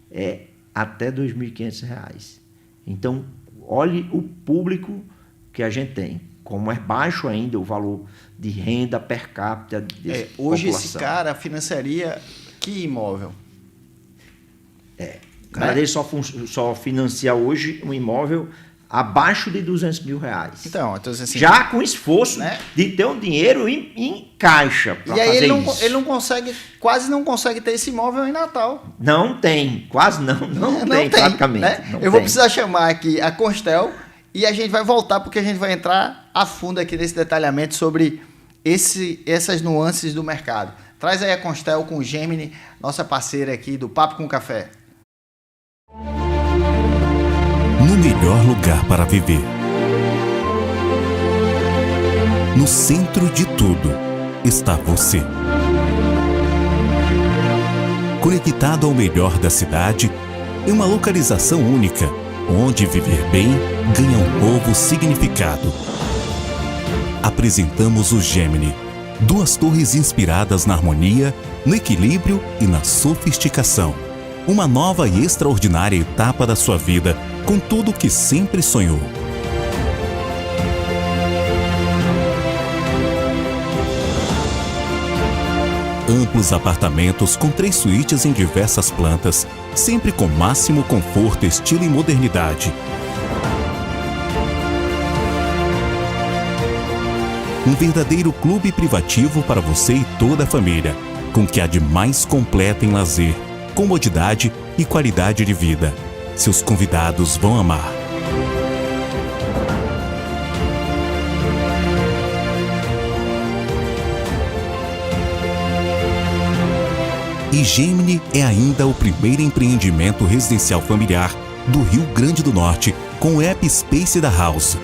é até R$ 2.500. Então, olhe o público que a gente tem. Como é baixo ainda o valor de renda per capita dessa hoje população. Esse cara financiaria que imóvel? O cara dele só financia hoje um imóvel abaixo de R$200 mil. Então assim, já com esforço, né, de ter um dinheiro em caixa para fazer aí isso. Ele não consegue, quase não consegue ter esse imóvel em Natal. Não tem, quase não tem, praticamente. Né? Não Eu vou tem. precisar chamar aqui a Constel e a gente vai voltar, porque a gente vai entrar a fundo aqui nesse detalhamento sobre essas nuances do mercado. Traz aí a Constel com o Gemini, nossa parceira aqui do Papo com Café. No melhor lugar para viver. No centro de tudo está você. Conectado ao melhor da cidade, em uma localização única, onde viver bem ganha um novo significado. Apresentamos o Gemini, 2 torres inspiradas na harmonia, no equilíbrio e na sofisticação. Uma nova e extraordinária etapa da sua vida, com tudo o que sempre sonhou. Amplos apartamentos com 3 suítes em diversas plantas, sempre com máximo conforto, estilo e modernidade. Um verdadeiro clube privativo para você e toda a família, com o que há de mais completo em lazer, comodidade e qualidade de vida. Seus convidados vão amar. E Gemini é ainda o primeiro empreendimento residencial familiar do Rio Grande do Norte com o app Space da House,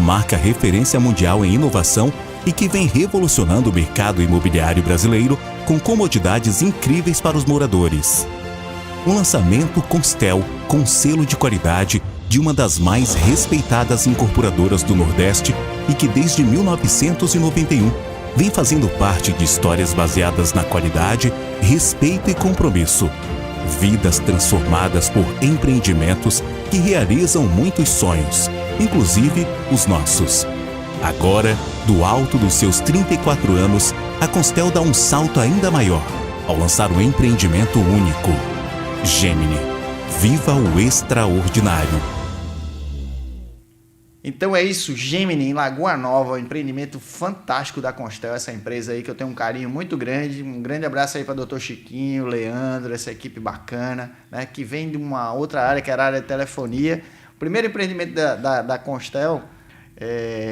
marca referência mundial em inovação e que vem revolucionando o mercado imobiliário brasileiro com comodidades incríveis para os moradores. Um lançamento Constel com selo de qualidade de uma das mais respeitadas incorporadoras do Nordeste e que desde 1991 vem fazendo parte de histórias baseadas na qualidade, respeito e compromisso. Vidas transformadas por empreendimentos que realizam muitos sonhos, inclusive os nossos. Agora, do alto dos seus 34 anos, a Constel dá um salto ainda maior ao lançar um empreendimento único. Gemini. Viva o extraordinário. Então é isso, Gemini, em Lagoa Nova, um empreendimento fantástico da Constel, essa empresa aí que eu tenho um carinho muito grande. Um grande abraço aí para o Dr. Chiquinho, Leandro, essa equipe bacana, né, que vem de uma outra área, que era a área de telefonia. O primeiro empreendimento da Constel,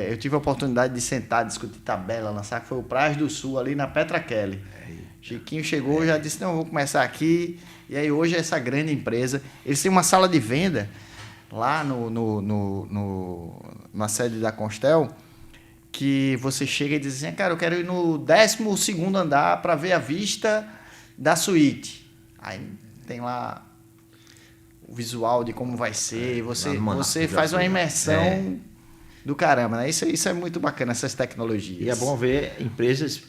eu tive a oportunidade de sentar, discutir tabela, lançar, que foi o Praia do Sul, ali na Petra Kelly. Chiquinho chegou, já disse, não, vou começar aqui. E aí hoje é essa grande empresa. Eles têm uma sala de venda lá na sede da Constel, que você chega e diz assim, cara, eu quero ir no 12º andar para ver a vista da suíte. Aí tem lá o visual de como vai ser, você faz uma imersão do caramba, né? Isso é muito bacana, essas tecnologias. E é bom ver empresas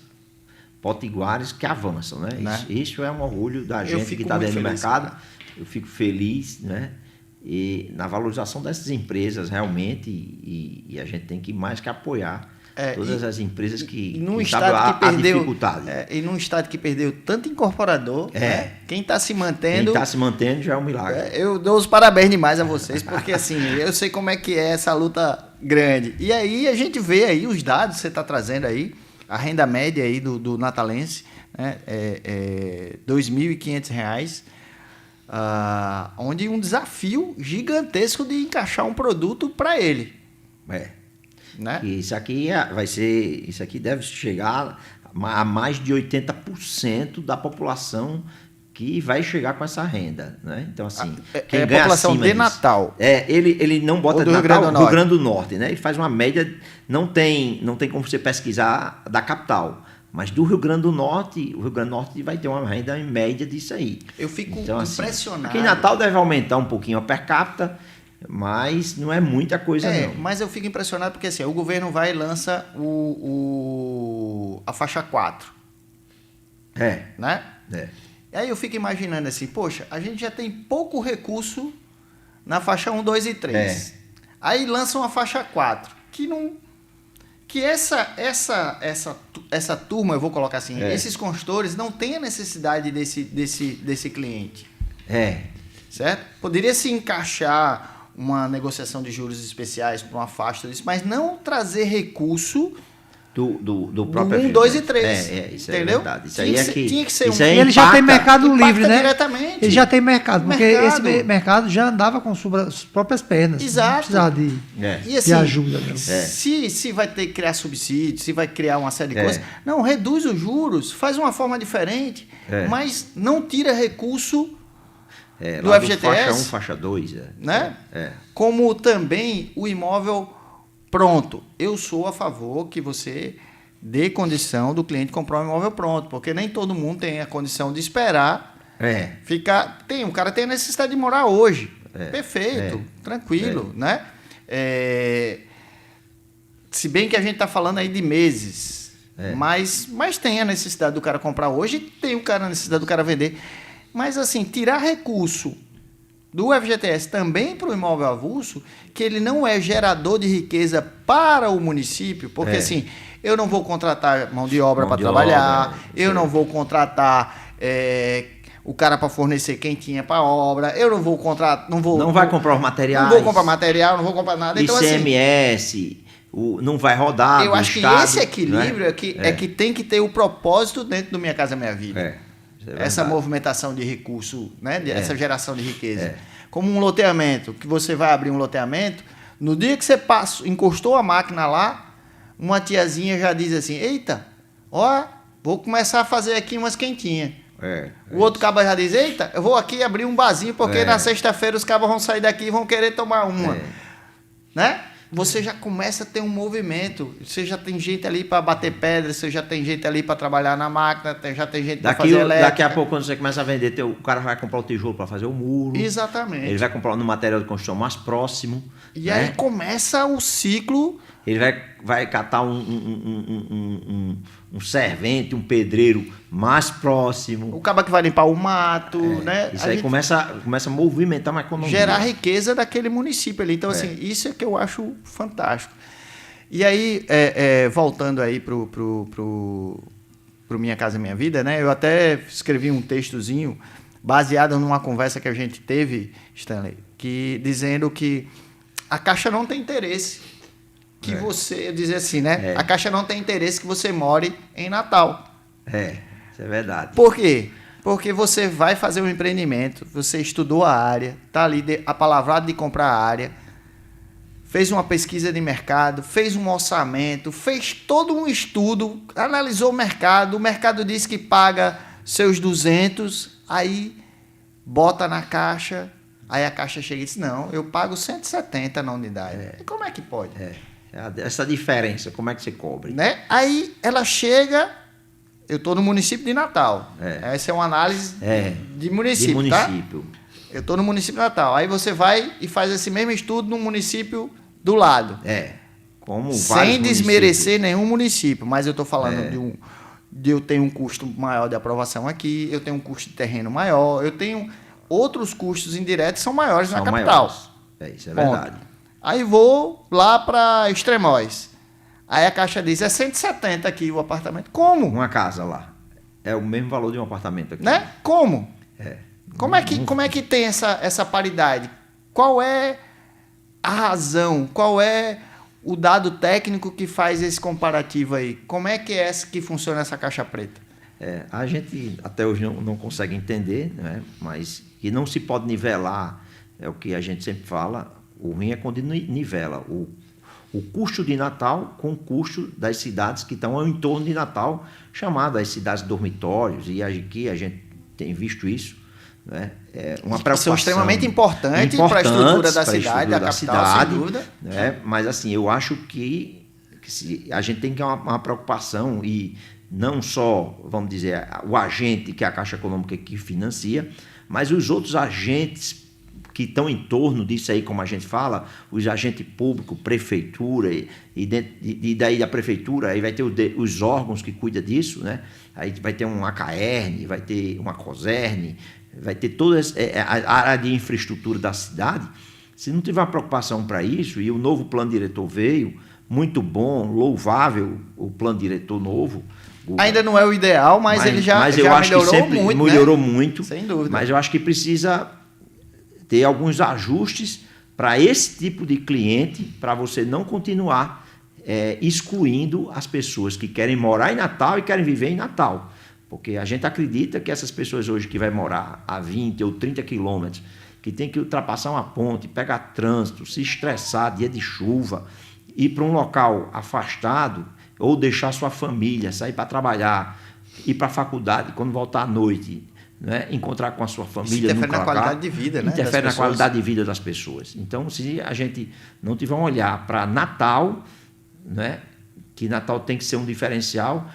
potiguares que avançam, né? Isso é um orgulho da gente que está dentro do mercado. Cara. Eu fico feliz, né? E na valorização dessas empresas realmente, e a gente tem que mais que apoiar todas as empresas que sabem a dificuldade. E num estado que perdeu tanto incorporador, né? Quem está se mantendo... Quem está se mantendo já é um milagre. Eu dou os parabéns demais a vocês, porque assim, eu sei como é que é essa luta grande. E aí a gente vê aí os dados que você está trazendo aí, a renda média aí do natalense, né, é R$ 2.500, onde um desafio gigantesco de encaixar um produto para ele. Né? E isso aqui isso aqui deve chegar a mais de 80% da população que vai chegar com essa renda, né? Então, assim, quem a ganha população acima de disso, Natal. Ele não bota Ou do de Rio Natal, Grande do Rio Norte. Grande do Norte, né? Ele faz uma média, não tem como você pesquisar da capital, mas do Rio Grande do Norte, o Rio Grande do Norte vai ter uma renda em média disso aí. Eu fico então, impressionado. Aqui em Natal deve aumentar um pouquinho a per capita, mas não é muita coisa não. Mas eu fico impressionado porque assim, o governo vai e lança a faixa 4. Né? E aí eu fico imaginando assim, poxa, a gente já tem pouco recurso na faixa 1, 2 e 3. Aí lançam a faixa 4, que essa turma, eu vou colocar assim, esses consultores não têm a necessidade desse cliente. Certo? Poderia se encaixar uma negociação de juros especiais para uma faixa disso, mas não trazer recurso do próprio 1, 2 e 3. Isso entendeu? É verdade. Isso aí é que tinha que ser isso aí Ele já tem mercado impacta livre, né? diretamente. Ele já tem mercado, porque Mercado. esse mercado já andava com suas próprias pernas. Exato. Não precisava de, E assim, de ajuda. Não. se vai ter que criar subsídio, se vai criar uma série de coisas, não, reduz os juros, faz uma forma diferente, mas não tira recurso do lá FGTS. Faixa 1, faixa 2. Né? Como também o imóvel pronto. Eu sou a favor que você dê condição do cliente comprar um imóvel pronto, porque nem todo mundo tem a condição de esperar ficar. O cara tem a necessidade de morar hoje. Perfeito, tranquilo, né? Se bem que a gente está falando aí de meses, mas tem a necessidade do cara comprar hoje, tem a necessidade do cara vender. Mas assim, tirar recurso do FGTS também para o imóvel avulso, que ele não é gerador de riqueza para o município, porque assim, eu não vou contratar mão de obra para trabalhar, eu não vou contratar o cara para fornecer quentinha para a obra, eu não vou contratar, não vai comprar os materiais, não vou comprar material, não vou comprar nada. Então, ICMS, não vai rodar. Eu acho Estado, que esse equilíbrio né? é que tem que ter o propósito dentro do Minha Casa Minha Vida. Essa movimentação de recurso, né? Essa geração de riqueza. Como um loteamento, que você vai abrir um loteamento, no dia que você encostou a máquina lá, uma tiazinha já diz assim, eita, ó, vou começar a fazer aqui umas quentinhas. O outro caba já diz, eita, eu vou aqui abrir um barzinho, porque na sexta-feira os cabas vão sair daqui e vão querer tomar uma. Né? Você já começa a ter um movimento. Você já tem gente ali para bater pedra, você já tem gente ali para trabalhar na máquina, já tem gente para fazer elétrica. Daqui a pouco, quando você começa a vender, o cara vai comprar o tijolo para fazer o muro. Exatamente. Ele vai comprar no material de construção mais próximo. E aí começa o ciclo. Ele vai catar um servente, um pedreiro mais próximo. O cara que vai limpar o mato, né? Isso aí começa a movimentar uma economia. Gerar riqueza daquele município ali. Então, assim, isso é que eu acho fantástico. E aí, voltando aí pro Minha Casa Minha Vida, né? Eu até escrevi um textozinho baseado numa conversa que a gente teve, Stanley, dizendo que a Caixa não tem interesse que você, dizer assim, né? A Caixa não tem interesse que você more em Natal. Isso é verdade. Por quê? Porque você vai fazer um empreendimento, você estudou a área, está ali apalavrado de comprar a área, fez uma pesquisa de mercado, fez um orçamento, fez todo um estudo, analisou o mercado diz que paga seus 200, aí bota na Caixa, aí a Caixa chega e diz, não, eu pago 170 na unidade. E como é que pode? Essa diferença, como é que você cobre? Né? Aí ela chega, eu estou no município de Natal. Essa é uma análise de município, tá? Eu estou no município de Natal. Aí você vai e faz esse mesmo estudo no município do lado. Como sem desmerecer nenhum município, mas eu estou falando de eu tenho um custo maior de aprovação aqui, eu tenho um custo de terreno maior, eu tenho outros custos indiretos que são maiores na capital. Isso é verdade. Aí vou lá para Extremóis. Aí a Caixa diz, 170 aqui o apartamento. Como? Uma casa lá. É o mesmo valor de um apartamento aqui. Né? Como? Como é que tem essa paridade? Qual é a razão? Qual é o dado técnico que faz esse comparativo aí. Como é que funciona essa caixa preta? A gente até hoje não consegue entender, né? Mas que não se pode nivelar, é o que a gente sempre fala, o ruim é quando nivela o custo de Natal com o custo das cidades que estão ao entorno de Natal, chamadas as cidades dormitórios, e aqui a gente tem visto isso, né? Uma preocupação, são extremamente importantes para a estrutura da cidade, da capital, sem dúvida. Né? Mas assim, eu acho que a gente tem que ter uma preocupação, e não só, vamos dizer, o agente, que é a Caixa Econômica que financia, mas os outros agentes que estão em torno disso aí, como a gente fala, os agentes públicos, prefeitura, e daí da prefeitura, aí vai ter os órgãos que cuidam disso, né? Aí vai ter um ACAERN, vai ter uma COSERN, vai ter toda a área de infraestrutura da cidade. Se não tiver uma preocupação para isso, e o novo plano diretor veio, muito bom, louvável o plano diretor novo. Ainda não é o ideal, mas ele já eu acho melhorou que sempre muito, melhorou né? muito. Sem dúvida. Mas eu acho que precisa ter alguns ajustes para esse tipo de cliente, para você não continuar excluindo as pessoas que querem morar em Natal e querem viver em Natal. Porque a gente acredita que essas pessoas hoje que vai morar a 20 ou 30 quilômetros, que tem que ultrapassar uma ponte, pegar trânsito, se estressar, dia de chuva, ir para um local afastado, ou deixar sua família, sair para trabalhar, ir para a faculdade, quando voltar à noite, né, encontrar com a sua família. Isso interfere na qualidade de vida, né? Interfere na qualidade de vida das pessoas. Então, se a gente não tiver um olhar para Natal, né, que Natal tem que ser um diferencial,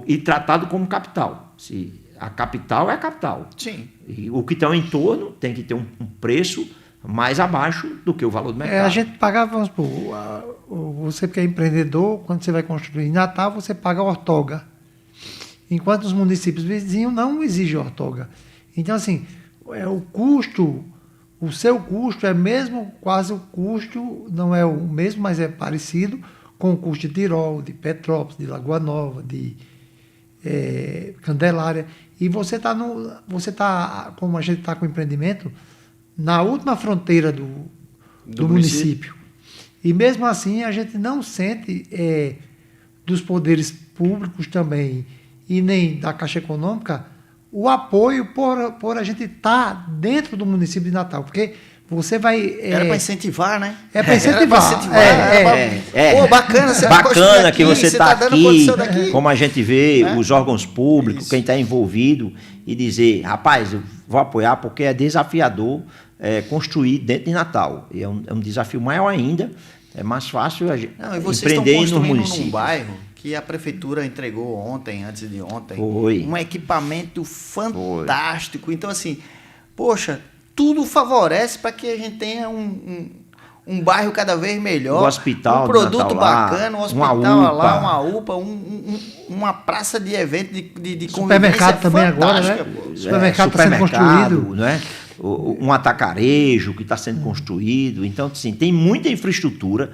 e tratado como capital. Se a capital é a capital. Sim. E o que está em torno tem que ter um preço mais abaixo do que o valor do mercado. A gente pagava, vamos supor, você que é empreendedor, quando você vai construir em Natal, você paga ortoga. Enquanto os municípios vizinhos não exigem ortoga. Então, assim, o seu custo é mesmo, quase o custo, não é o mesmo, mas é parecido com o custo de Tirol, de Petrópolis, de Lagoa Nova, de Candelária. E você está, como a gente está com o empreendimento, na última fronteira do município. E mesmo assim a gente não sente dos poderes públicos também e nem da Caixa Econômica o apoio por a gente estar dentro do município de Natal, porque você vai... Era para incentivar, né? É para incentivar. Pô, bacana, você bacana que você está aqui, daqui. como a gente vê, os órgãos públicos, quem está envolvido, e dizer, rapaz, eu vou apoiar porque é desafiador construir dentro de Natal. E é um desafio maior ainda, é mais fácil a gente empreender no município. Num bairro que a prefeitura entregou antes de ontem, Foi. Um equipamento fantástico. Foi. Então, assim, poxa, tudo favorece para que a gente tenha um bairro cada vez melhor, o hospital, um produto Natal bacana, lá, um hospital lá, uma UPA, uma praça de evento de supermercado também agora, né? O supermercado está sendo construído, né? Um atacarejo que está sendo construído. Então, assim, tem muita infraestrutura,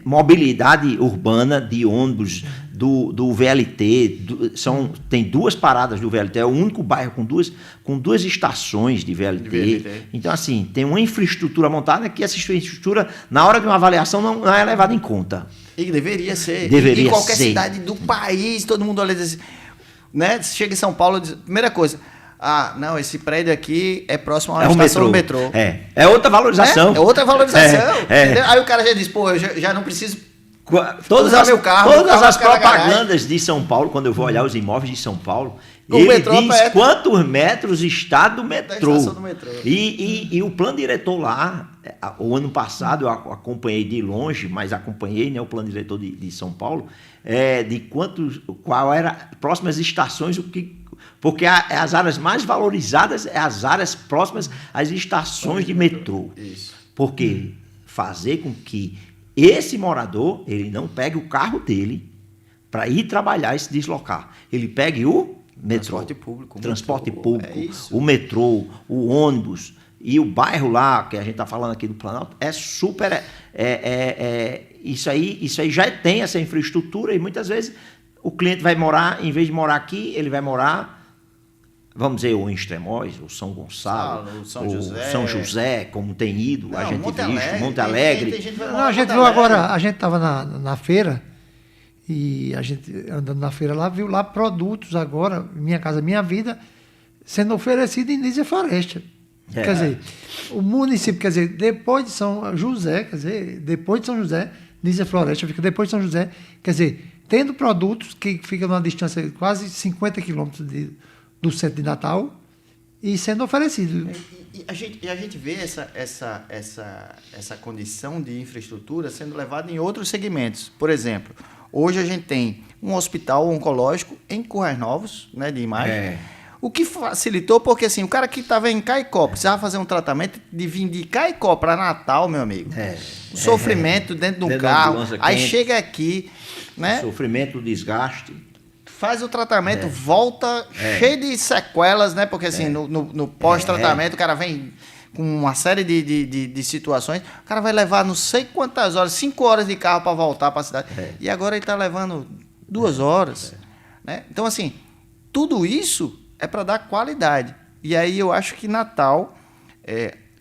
mobilidade urbana de ônibus, do VLT, tem 2 paradas do VLT, é o único bairro com duas estações de VLT. Então, assim, tem uma infraestrutura montada que essa infraestrutura, na hora de uma avaliação, não é levada em conta. E deveria ser. Deveria em qualquer ser. cidade do país, todo mundo olha e diz, né? Chega em São Paulo e diz, primeira coisa, não, esse prédio aqui é próximo à estação do metrô. É outra valorização. É outra valorização. Aí o cara já diz, pô, eu já não preciso usar meu carro. Todas as propagandas de São Paulo, quando eu vou olhar os imóveis de São Paulo, ele diz quantos metros está do metrô. E o plano diretor lá, o ano passado eu acompanhei de longe, mas acompanhei, né, o plano diretor de São Paulo, qual era próximas estações, porque as áreas mais valorizadas são as áreas próximas às estações de metrô. Isso. Porque fazer com que esse morador, ele não pegue o carro dele para ir trabalhar e se deslocar. Ele pegue o metrô. Transporte público, o metrô, o ônibus. E o bairro lá, que a gente está falando aqui do Planalto, é super... Isso aí já tem essa infraestrutura e muitas vezes o cliente vai morar, em vez de morar aqui, ele vai morar vamos dizer, ou em Extremóis, ou São Gonçalo, ou São ou José. São José, como tem ido, Não, a gente Monte visto, Alegre, Monte tem Alegre. gente que vai Não, morar a em gente Monte viu Alegre. agora, a gente estava na feira e a gente andando na feira lá, viu lá produtos agora, Minha Casa Minha Vida, sendo oferecido em Nízia Floresta. É. Quer dizer, o município, quer dizer, depois de São José, quer dizer, depois de São José, Nízia Floresta fica depois de São José, quer dizer, tendo produtos que ficam numa distância de quase 50 quilômetros do centro de Natal e sendo oferecido. E a gente vê essa condição de infraestrutura sendo levada em outros segmentos. Por exemplo, hoje a gente tem um hospital oncológico em Currais Novos, né, de imagem. É. O que facilitou, porque assim, o cara que estava em Caicó precisava fazer um tratamento de vir de Caicó para Natal, meu amigo. O sofrimento dentro de um Dentro de uma carro. ambulância Aí quente. chega aqui, né? Sofrimento, desgaste. Faz o tratamento, volta cheio de sequelas, né? Porque assim, no pós-tratamento, o cara vem com uma série de situações. O cara vai levar não sei quantas horas, 5 horas de carro para voltar para a cidade. E agora ele está levando 2 horas. Né? Então, assim, tudo isso é para dar qualidade. E aí eu acho que Natal,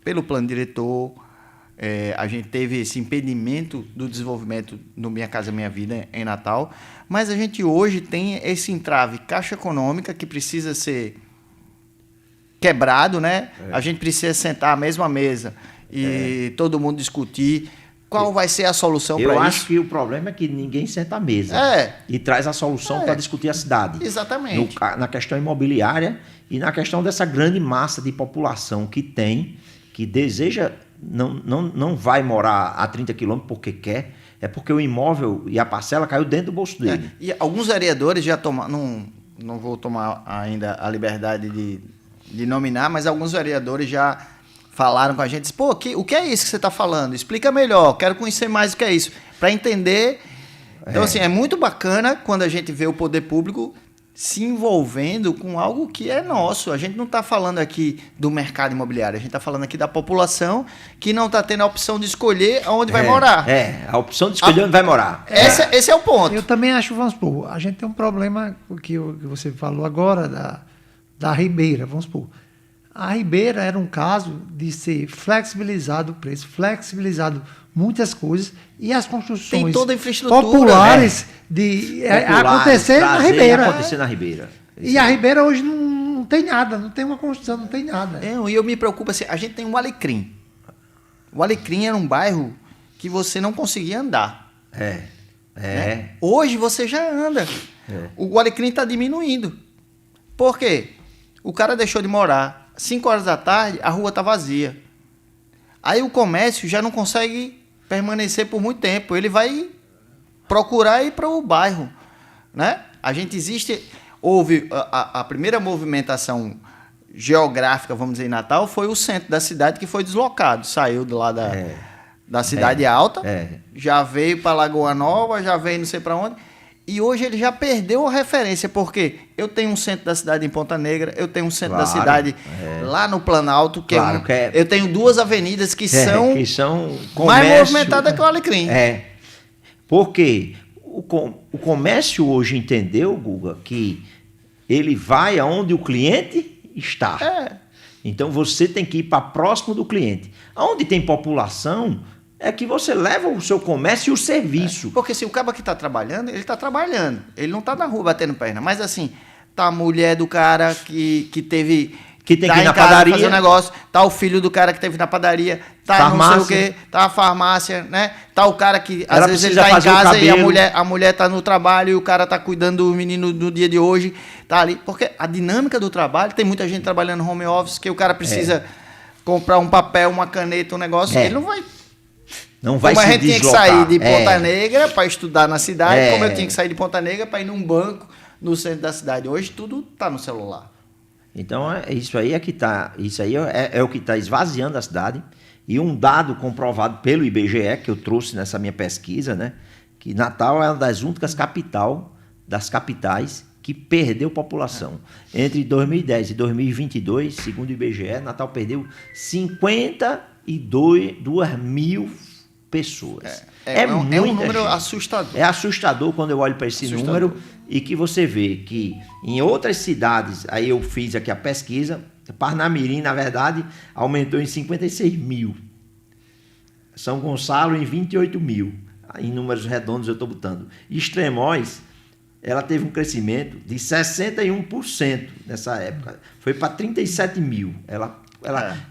pelo plano diretor, a gente teve esse impedimento do desenvolvimento no Minha Casa Minha Vida em Natal, mas a gente hoje tem esse entrave caixa econômica que precisa ser quebrado, né? A gente precisa sentar à mesma mesa e todo mundo discutir qual vai ser a solução para isso. Eu acho que o problema é que ninguém senta à mesa e traz a solução para discutir a cidade. Exatamente. Na questão imobiliária e na questão dessa grande massa de população que deseja, não vai morar a 30 quilômetros porque quer, é porque o imóvel e a parcela caiu dentro do bolso dele. E alguns vereadores já tomaram, não vou tomar ainda a liberdade de nominar, mas alguns vereadores já falaram com a gente, pô, o que é isso que você está falando? Explica melhor, quero conhecer mais o que é isso, para entender. Então, assim, é muito bacana quando a gente vê o poder público se envolvendo com algo que é nosso. A gente não está falando aqui do mercado imobiliário, a gente está falando aqui da população que não está tendo a opção de escolher onde vai morar. A opção de escolher onde vai morar. Esse é o ponto. Eu também acho, vamos supor, a gente tem um problema que você falou agora da Ribeira, vamos supor. A Ribeira era um caso de ser flexibilizado o preço, flexibilizado muitas coisas e as construções Tem toda a infraestrutura, populares acontecer na Ribeira. Acontecer na Ribeira. E a Ribeira hoje não tem nada, não tem uma construção, não tem nada. E eu me preocupo assim, a gente tem o Alecrim. O Alecrim era um bairro que você não conseguia andar. Né? Hoje você já anda. O Alecrim está diminuindo. Por quê? O cara deixou de morar. 5 horas da tarde, a rua está vazia. Aí o comércio já não consegue permanecer por muito tempo. Ele vai procurar ir para o bairro. Né? Houve a primeira movimentação geográfica, vamos dizer, em Natal, foi o centro da cidade que foi deslocado. Saiu de lá da Cidade Alta, já veio para Lagoa Nova, já veio não sei para onde. E hoje ele já perdeu a referência, porque eu tenho um centro da cidade em Ponta Negra, eu tenho um centro da cidade lá no Planalto, eu tenho 2 avenidas que são mais movimentadas que o Alecrim. Porque o comércio hoje entendeu, Guga, que ele vai aonde o cliente está. Então você tem que ir para próximo do cliente. Aonde tem população, é que você leva o seu comércio e o serviço. Porque se o cara que está trabalhando, ele está trabalhando. Ele não está na rua batendo perna. Mas assim, tá a mulher do cara que teve... Que tem tá que ir na em casa padaria. fazer um negócio. Tá o filho do cara que teve na padaria. Tá Farmácia. não sei o quê. Tá a farmácia, né? Tá o cara que às Ela vezes ele precisa tá em fazer o casa e cabelo. a mulher tá no trabalho e o cara tá cuidando do menino no dia de hoje. Tá ali. Porque a dinâmica do trabalho, tem muita gente trabalhando home office, que o cara precisa comprar um papel, uma caneta, um negócio. Ele não vai... Não vai como se a gente deslocar. tinha que sair de Ponta Negra para estudar na cidade, como eu É. tinha que sair de Ponta Negra para ir num banco no centro da cidade. Hoje tudo está no celular. Então, isso aí é que tá, isso aí é o que está esvaziando a cidade. E um dado comprovado pelo IBGE, que eu trouxe nessa minha pesquisa, né, que Natal é uma das únicas das capitais que perdeu população. Entre 2010 e 2022, segundo o IBGE, Natal perdeu 52 mil pessoas. É um muita número gente. assustador. É assustador quando eu olho para esse número e que você vê que em outras cidades, aí eu fiz aqui a pesquisa, Parnamirim, na verdade, aumentou em 56 mil. São Gonçalo em 28 mil. Em números redondos eu estou botando. Extremóis, ela teve um crescimento de 61% nessa época. Foi para 37 mil.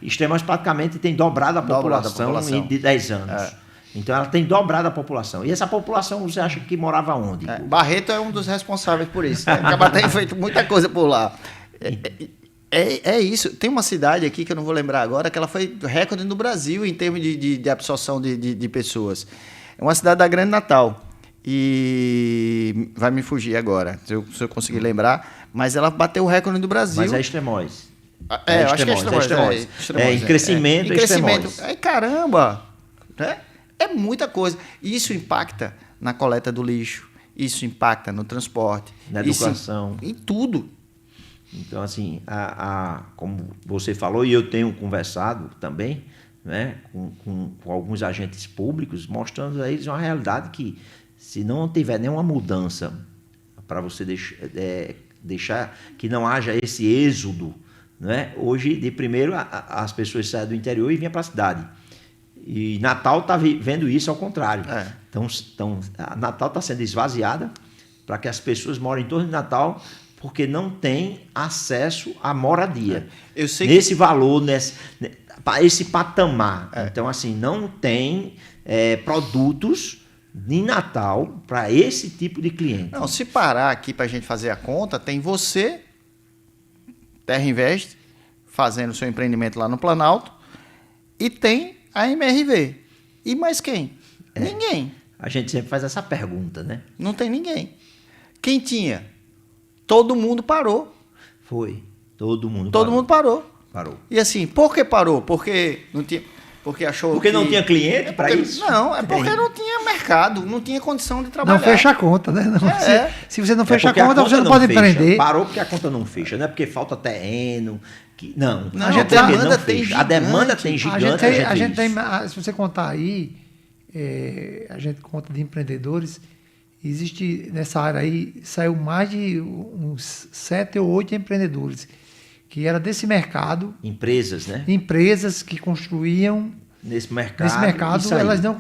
Extremóis praticamente tem dobrado a população em de 10 anos. Então ela tem dobrado a população. E essa população, você acha que morava onde? Barreto é um dos responsáveis por isso. Né? Acaba tem feito muita coisa por lá. É isso. Tem uma cidade aqui que eu não vou lembrar agora, que ela foi recorde no Brasil em termos de absorção de pessoas. É uma cidade da Grande Natal. E vai me fugir agora, se eu conseguir lembrar. Mas ela bateu o recorde do Brasil. Mas é Extremóis. Eu acho que é Extremóis. Em crescimento, em crescimento. Extremóis. Caramba! Né? É muita coisa. Isso impacta na coleta do lixo. Isso impacta no transporte. Na educação. Em tudo. Então, assim, como você falou, e eu tenho conversado também, né, com alguns agentes públicos, mostrando a eles uma realidade que, se não tiver nenhuma mudança para você deixar que não haja esse êxodo, né, hoje, de primeiro, as pessoas saem do interior e vêm para a cidade. E Natal está vendo isso ao contrário. Então, a Natal está sendo esvaziada para que as pessoas morem em torno de Natal, porque não tem acesso à moradia. Eu sei nesse valor, esse patamar. Então, assim, não tem produtos de Natal para esse tipo de cliente. Não, se parar aqui para a gente fazer a conta, tem você, Terra Invest, fazendo seu empreendimento lá no Planalto, e tem a MRV. E mais quem? Ninguém. A gente sempre faz essa pergunta, né? Não tem ninguém. Quem tinha? Todo mundo parou. Foi. Todo mundo parou. Parou. E assim, por que parou? Porque não tinha... Porque achou porque que... não tinha cliente para isso? Não, é porque não tinha mercado, não tinha condição de trabalhar. Não fecha a conta, né? Não, se você não fecha a porque conta, você não pode fecha. empreender. Parou porque a conta não fecha, não é porque falta terreno. Não, a demanda tem gigante. A gente tem, se você contar aí, a gente conta de empreendedores, existe nessa área aí, saiu mais de uns 7 ou 8 empreendedores que era desse mercado. Empresas, né? Empresas que construíam nesse mercado elas não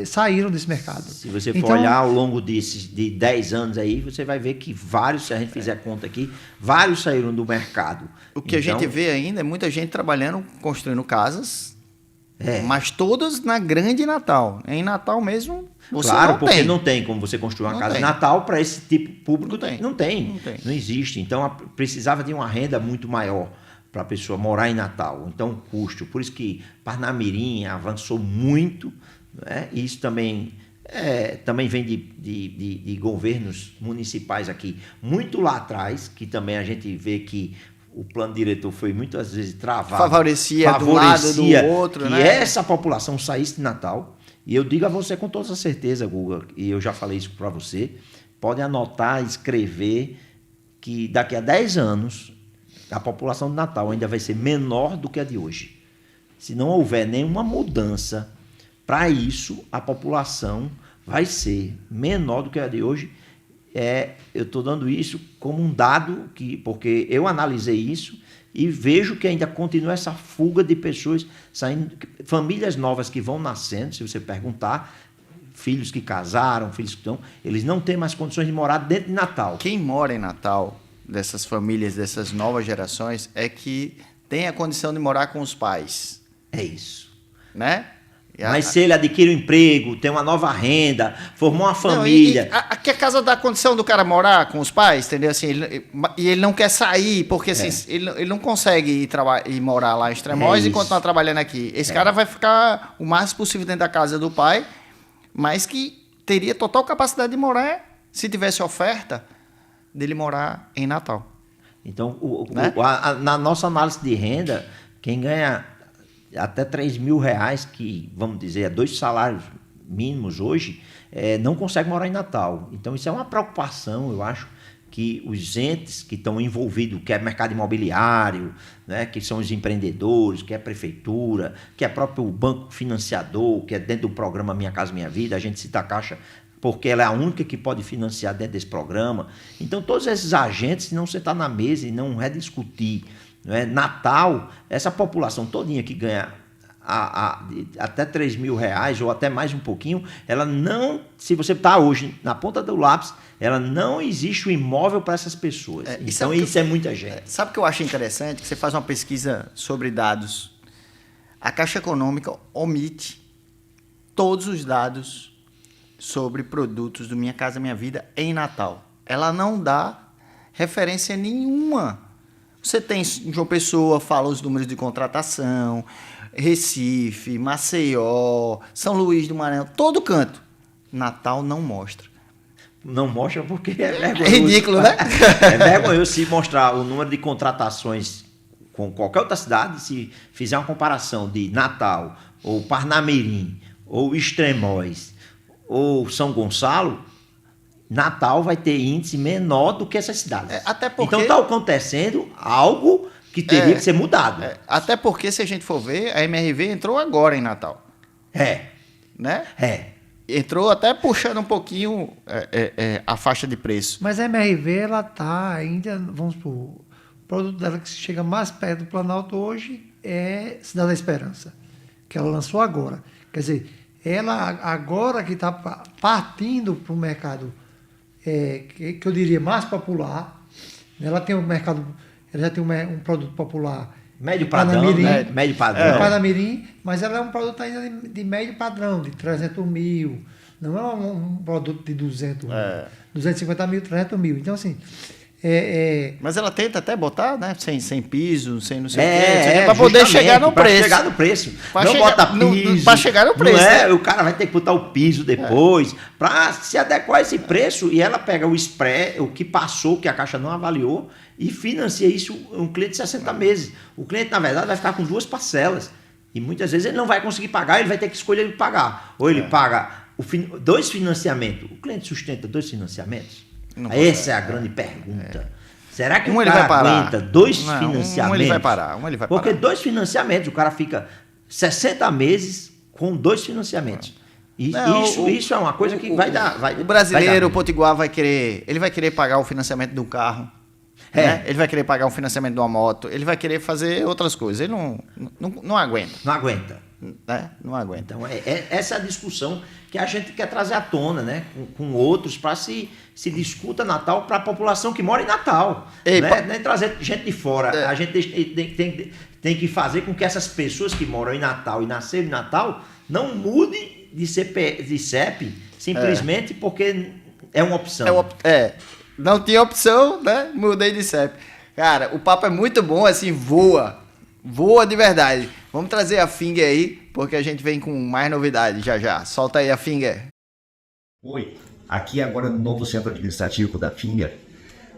saíram desse mercado. Se você for olhar ao longo de 10 anos aí, você vai ver que vários, se a gente fizer conta aqui, vários saíram do mercado. O que a gente vê ainda é muita gente trabalhando, construindo casas, mas todas na Grande Natal. Em Natal mesmo, você porque não tem como você construir uma casa em Natal para esse tipo público. Não tem. Não existe. Então, precisava de uma renda muito maior para a pessoa morar em Natal. Então, custo. Por isso que Parnamirim avançou muito, né? E isso também vem de governos municipais aqui, muito lá atrás, que também a gente vê que o plano diretor foi muitas vezes travado. Favorecia do lado do outro, que essa população saísse de Natal. E eu digo a você com toda certeza, Guga, e eu já falei isso para você, pode anotar, escrever, que daqui a 10 anos a população de Natal ainda vai ser menor do que a de hoje. Se não houver nenhuma mudança para isso, a população vai ser menor do que a de hoje. Eu estou dando isso como um dado, porque eu analisei isso e vejo que ainda continua essa fuga de pessoas saindo, famílias novas que vão nascendo, se você perguntar, filhos que casaram, filhos que estão, eles não têm mais condições de morar dentro de Natal. Quem mora em Natal, dessas famílias, dessas novas gerações, é que tem a condição de morar com os pais. É isso. Né? Mas se ele adquire um emprego, tem uma nova renda, formou uma família... Aqui a casa dá condição do cara morar com os pais, entendeu? Assim, e ele não quer sair, porque assim, ele não consegue ir morar lá em Extremóis e continuar trabalhando aqui. Esse cara vai ficar o mais possível dentro da casa do pai, mas que teria total capacidade de morar, se tivesse oferta, dele morar em Natal. Então, na nossa análise de renda, quem ganha até R$3.000, que, vamos dizer, 2 salários mínimos hoje, não consegue morar em Natal. Então, isso é uma preocupação, eu acho, que os entes que estão envolvidos, que é mercado imobiliário, né, que são os empreendedores, que é a prefeitura, que é próprio banco financiador, que é dentro do programa Minha Casa Minha Vida, a gente cita a Caixa porque ela é a única que pode financiar dentro desse programa. Então, todos esses agentes, se não sentar na mesa e não rediscutir, né, Natal, essa população todinha que ganha até R$3.000 ou até mais um pouquinho, ela não, se você está hoje na ponta do lápis, ela não existe o imóvel para essas pessoas. Então isso é muita gente. Sabe o que eu acho interessante? Que você faz uma pesquisa sobre dados. A Caixa Econômica omite todos os dados sobre produtos do Minha Casa Minha Vida em Natal. Ela não dá referência nenhuma. Você tem João Pessoa, fala os números de contratação, Recife, Maceió, São Luís do Maranhão, todo canto. Natal não mostra. Não mostra porque é vergonhoso. É ridículo, né? É vergonhoso se mostrar o número de contratações com qualquer outra cidade, se fizer uma comparação de Natal, ou Parnamirim, ou Extremóis, ou São Gonçalo, Natal vai ter índice menor do que essas cidades. Até porque... Então está acontecendo algo que teria que ser mudado. Até porque, se a gente for ver, a MRV entrou agora em Natal. Né? Entrou até puxando um pouquinho a faixa de preço. Mas a MRV, ela está ainda, vamos supor, o produto dela que chega mais perto do Planalto hoje é Cidade da Esperança, que ela lançou agora. Quer dizer, ela agora que está partindo para o mercado, que eu diria mais popular, ela tem um mercado, ela já tem um produto popular médio padrão, médio padrão. Parnamirim, mas ela é um produto ainda de médio padrão, de 300 mil. Não é um produto de 200 mil, 250 mil, 300 mil. Então, assim... Mas ela tenta até botar, né? Sem piso, sem não sei o quê, para poder chegar no preço. Para chegar no preço. Não bota piso. Para chegar no preço. Né? O cara vai ter que botar o piso depois, para se adequar a esse preço, e ela pega o spread, o que passou, que a Caixa não avaliou, e financia isso um cliente de 60 meses. O cliente, na verdade, vai ficar com 2 parcelas. E muitas vezes ele não vai conseguir pagar, ele vai ter que escolher pagar. Ou ele paga 2 financiamentos. O cliente sustenta 2 financiamentos? Essa é a grande pergunta. Será que o cara aguenta 2 financiamentos? Ele vai parar. Porque 2 financiamentos, o cara fica 60 meses com 2 financiamentos. Isso é uma coisa que vai dar. O brasileiro, o potiguar, vai querer pagar o financiamento do carro. Né? Ele vai querer pagar o financiamento de uma moto. Ele vai querer fazer outras coisas. Ele não aguenta. Não aguenta. Né? Não aguenta. Então, essa é a discussão que a gente quer trazer à tona, né? Com outros, para se discuta Natal para a população que mora em Natal. Nem trazer gente de fora. A gente tem que fazer com que essas pessoas que moram em Natal e nasceram em Natal não mudem de CEP simplesmente porque é uma opção. Não tinha opção, né? Mudei de CEP. Cara, o papo é muito bom, assim, voa. Voa de verdade. Vamos trazer a Finger aí, porque a gente vem com mais novidades já. Solta aí a Finger. Oi, aqui agora no novo centro administrativo da Finger,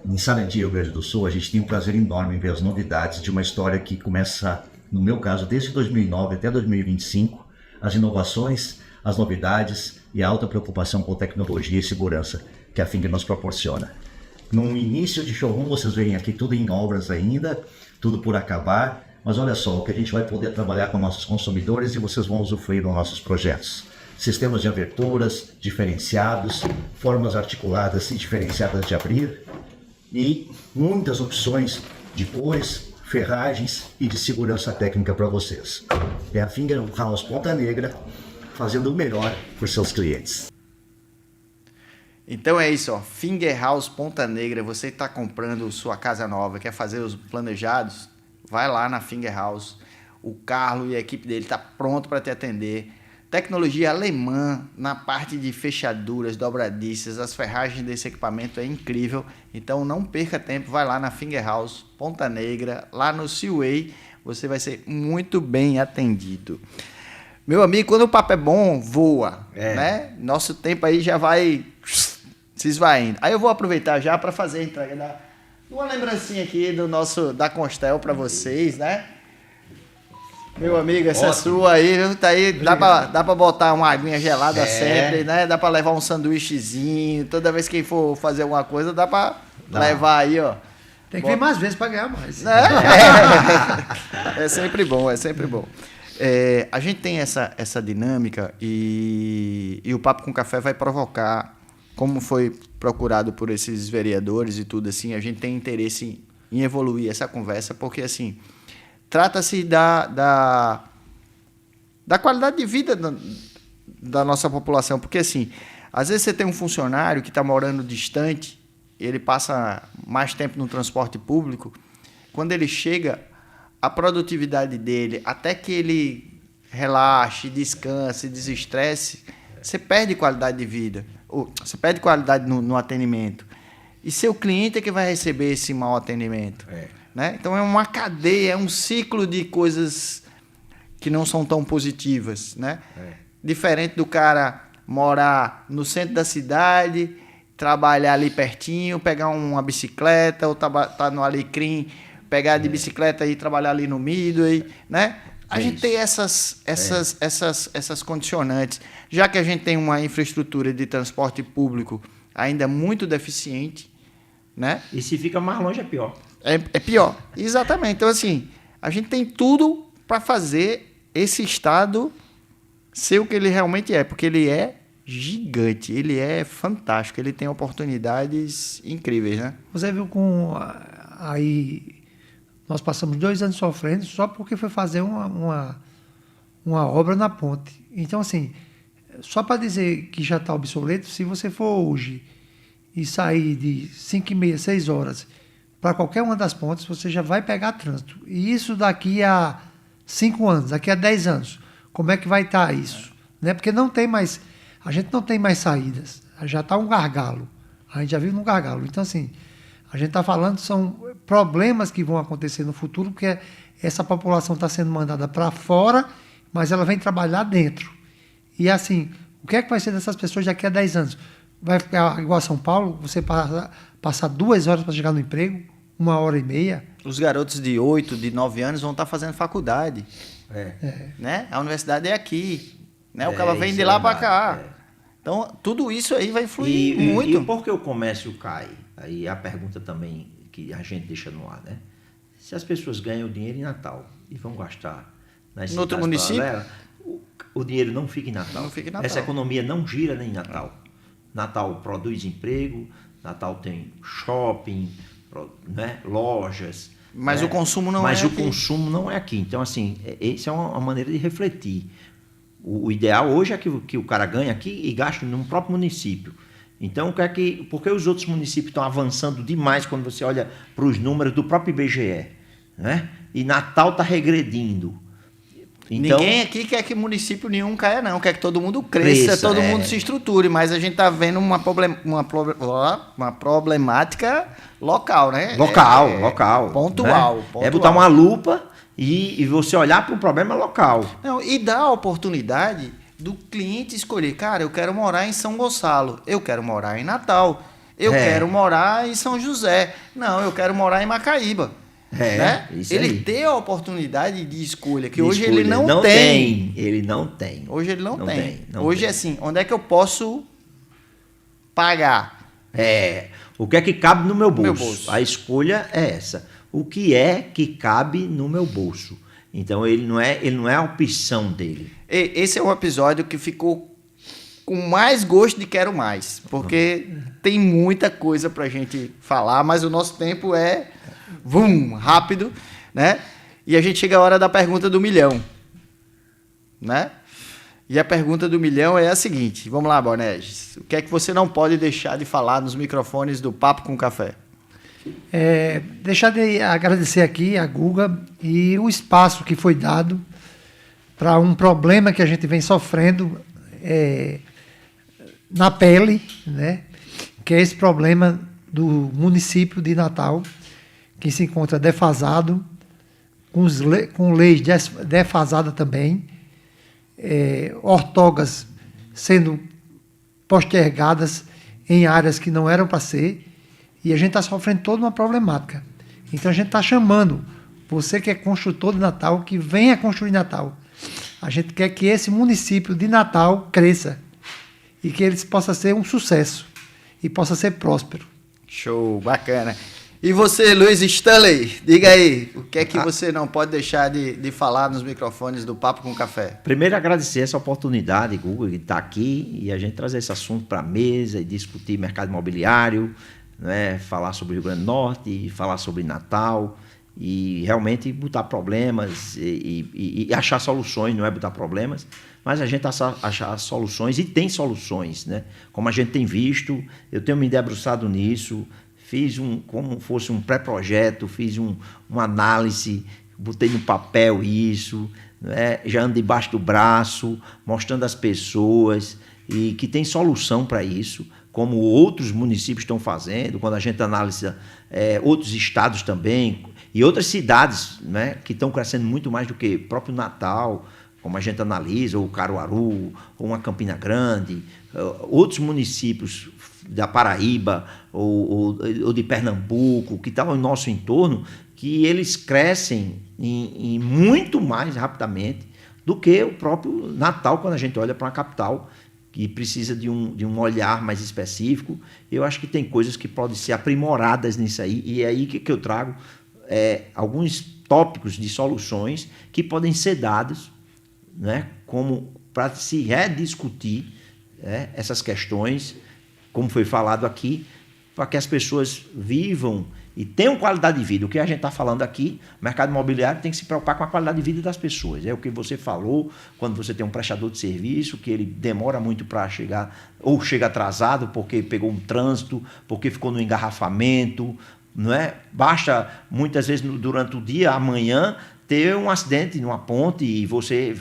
em Sarandi, Rio Grande do Sul, a gente tem um prazer enorme em ver as novidades de uma história que começa, no meu caso, desde 2009 até 2025, as inovações, as novidades e a alta preocupação com tecnologia e segurança que a Finger nos proporciona. No início de showroom, vocês veem aqui tudo em obras ainda, tudo por acabar, mas olha só, o que a gente vai poder trabalhar com nossos consumidores e vocês vão usufruir dos nossos projetos. Sistemas de aberturas diferenciados, formas articuladas e diferenciadas de abrir e muitas opções de cores, ferragens e de segurança técnica para vocês. É a Finger House Ponta Negra fazendo o melhor por seus clientes. Então é isso, ó. Finger House Ponta Negra. Você está comprando sua casa nova, quer fazer os planejados? Vai lá na Finger House. O Carlos e a equipe dele está pronto para te atender. Tecnologia alemã na parte de fechaduras, dobradiças, as ferragens desse equipamento é incrível. Então não perca tempo, vai lá na Finger House Ponta Negra, lá no Seaway. Você vai ser muito bem atendido. Meu amigo, quando o papo é bom, voa, né? Nosso tempo aí já vai se esvaindo. Aí eu vou aproveitar já para fazer a entrega uma lembrancinha aqui da Constel para vocês, né? Meu amigo, essa sua aí, viu? Tá aí, dá pra botar uma aguinha gelada sempre, né? Dá pra levar um sanduíchezinho. Toda vez que for fazer alguma coisa, dá pra levar aí, ó. Tem que vir mais vezes para ganhar mais. É sempre bom, é sempre bom. A gente tem essa dinâmica e o Papo com Café vai provocar, como foi procurado por esses vereadores e tudo assim, a gente tem interesse em evoluir essa conversa, porque assim, trata-se da qualidade de vida da nossa população, porque assim, às vezes você tem um funcionário que está morando distante, ele passa mais tempo no transporte público, quando ele chega, a produtividade dele, até que ele relaxe, descanse, desestresse, você perde qualidade de vida, ou você perde qualidade no atendimento. E seu cliente é que vai receber esse mau atendimento. Né? Então é uma cadeia, é um ciclo de coisas que não são tão positivas. Né? Diferente do cara morar no centro da cidade, trabalhar ali pertinho, pegar uma bicicleta, ou tá no Alecrim, pegar de bicicleta e trabalhar ali no Midway, né? A gente tem essas condicionantes. Já que a gente tem uma infraestrutura de transporte público ainda muito deficiente, né? E se fica mais longe é pior. É pior, exatamente. Então, assim, a gente tem tudo para fazer esse estado ser o que ele realmente é, porque ele é gigante, ele é fantástico, ele tem oportunidades incríveis, né? Você viu aí nós passamos 2 anos sofrendo só porque foi fazer uma obra na ponte. Então, assim, só para dizer que já está obsoleto, se você for hoje e sair de 5h30, 6 horas para qualquer uma das pontes, você já vai pegar trânsito. E isso daqui a 5 anos, daqui a 10 anos, como é que vai estar isso? Né? Porque não tem mais... A gente não tem mais saídas, já está um gargalo, a gente já vive num gargalo. Então, assim, a gente está falando, são problemas que vão acontecer no futuro, porque essa população está sendo mandada para fora, mas ela vem trabalhar dentro. E, assim, o que é que vai ser dessas pessoas daqui a 10 anos? Vai ficar igual a São Paulo, você passar 2 horas para chegar no emprego, 1h30? Os garotos de 8, de 9 anos vão estar fazendo faculdade. Né? A universidade é aqui. Né? O cara vem de lá para cá. Então, tudo isso aí vai influir muito. E por que o comércio cai? Aí a pergunta também que a gente deixa no ar, né? Se as pessoas ganham dinheiro em Natal e vão gastar nas no outro município, o dinheiro não fica em Natal. Não fica em Natal. Essa economia não gira nem em Natal. Natal produz emprego, Natal tem shopping, né? Lojas. Mas né? o consumo não Mas é o aqui. consumo não é aqui. Então, assim, essa é uma maneira de refletir. O ideal hoje é que o cara ganhe aqui e gaste no próprio município. Então, por que os outros municípios estão avançando demais quando você olha para os números do próprio IBGE? Né? E Natal está regredindo. Então, ninguém aqui quer que município nenhum caia, não. Quer que todo mundo cresça, todo mundo se estruture. Mas a gente está vendo uma problemática local, né? Local. Pontual, né? pontual. É botar uma lupa e você olhar para um problema local. Não, e dar a oportunidade do cliente escolher. Cara, eu quero morar em São Gonçalo. Eu quero morar em Natal. Eu quero morar em São José. Não, eu quero morar em Macaíba. Né? Ele tem a oportunidade de escolha, que hoje ele não tem. Ele não tem. Hoje ele não tem. Hoje é assim, onde é que eu posso pagar? O que é que cabe no meu bolso? Meu bolso. A escolha é essa. O que é que cabe no meu bolso? Então ele não é a opção dele. Esse é um episódio que ficou com mais gosto de quero mais, porque tem muita coisa pra gente falar, mas o nosso tempo é rápido, né? E a gente chega à hora da pergunta do milhão, né? E a pergunta do milhão é a seguinte, vamos lá, Borneges, o que é que você não pode deixar de falar nos microfones do Papo com Café? Deixar de agradecer aqui a Guga e o espaço que foi dado para um problema que a gente vem sofrendo na pele, né? Que é esse problema do município de Natal, que se encontra defasado, com leis defasadas também, ortogas sendo postergadas em áreas que não eram para ser, e a gente está sofrendo toda uma problemática. Então a gente está chamando Você que é construtor de Natal, que venha construir Natal. A gente quer que esse município de Natal cresça e que ele possa ser um sucesso e possa ser próspero. Show, bacana. E você, Luiz Stanley, diga aí, o que é que você não pode deixar de falar nos microfones do Papo com Café? Primeiro, agradecer essa oportunidade, Google, de estar aqui e a gente trazer esse assunto para a mesa e discutir mercado imobiliário, né? Falar sobre o Rio Grande do Norte, falar sobre Natal e realmente botar problemas e achar soluções, não é botar problemas, mas a gente achar soluções e tem soluções, né? Como a gente tem visto, eu tenho me debruçado nisso, fiz como fosse um pré-projeto, fiz uma análise, botei no papel isso, né? Já ando debaixo do braço, mostrando às pessoas e que tem solução para isso, como outros municípios estão fazendo, quando a gente analisa outros estados também e outras cidades, né, que estão crescendo muito mais do que o próprio Natal, como a gente analisa, ou Caruaru, ou uma Campina Grande, outros municípios da Paraíba ou de Pernambuco, que estão em nosso entorno, que eles crescem em muito mais rapidamente do que o próprio Natal, quando a gente olha para uma capital que precisa de um olhar mais específico. Eu acho que tem coisas que podem ser aprimoradas nisso aí, e é aí que eu trago alguns tópicos de soluções que podem ser dados, né, como para se rediscutir essas questões, como foi falado aqui, para que as pessoas vivam e tenham qualidade de vida. O que a gente está falando aqui, o mercado imobiliário tem que se preocupar com a qualidade de vida das pessoas. É o que você falou, quando você tem um prestador de serviço, que ele demora muito para chegar, ou chega atrasado porque pegou um trânsito, porque ficou no engarrafamento, não é? Basta, muitas vezes, durante o dia, amanhã, ter um acidente numa ponte e você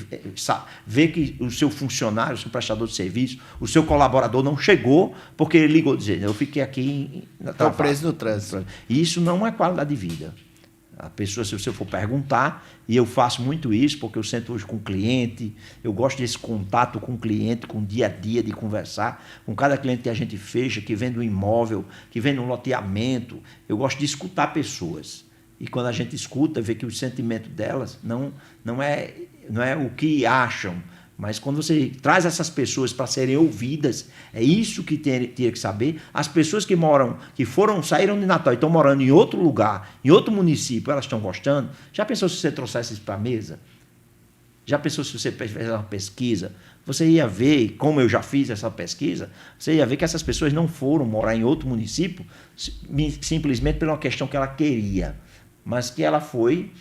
vê que o seu funcionário, o seu prestador de serviço, o seu colaborador não chegou porque ele ligou dizendo, eu fiquei aqui... Estou preso no trânsito. E isso não é qualidade de vida. A pessoa, se você for perguntar, e eu faço muito isso porque eu sento hoje com o cliente, eu gosto desse contato com o cliente, com o dia a dia, de conversar, com cada cliente que a gente fecha, que vende um imóvel, que vende um loteamento, eu gosto de escutar pessoas. E quando a gente escuta, vê que o sentimento delas não é o que acham, mas quando você traz essas pessoas para serem ouvidas, é isso que teria que saber. As pessoas que saíram de Natal e estão morando em outro lugar, em outro município, elas estão gostando. Já pensou se você trouxesse isso para a mesa? Já pensou se você fizesse uma pesquisa? Você ia ver, como eu já fiz essa pesquisa, você ia ver que essas pessoas não foram morar em outro município simplesmente por uma questão que ela queria, mas que ela foi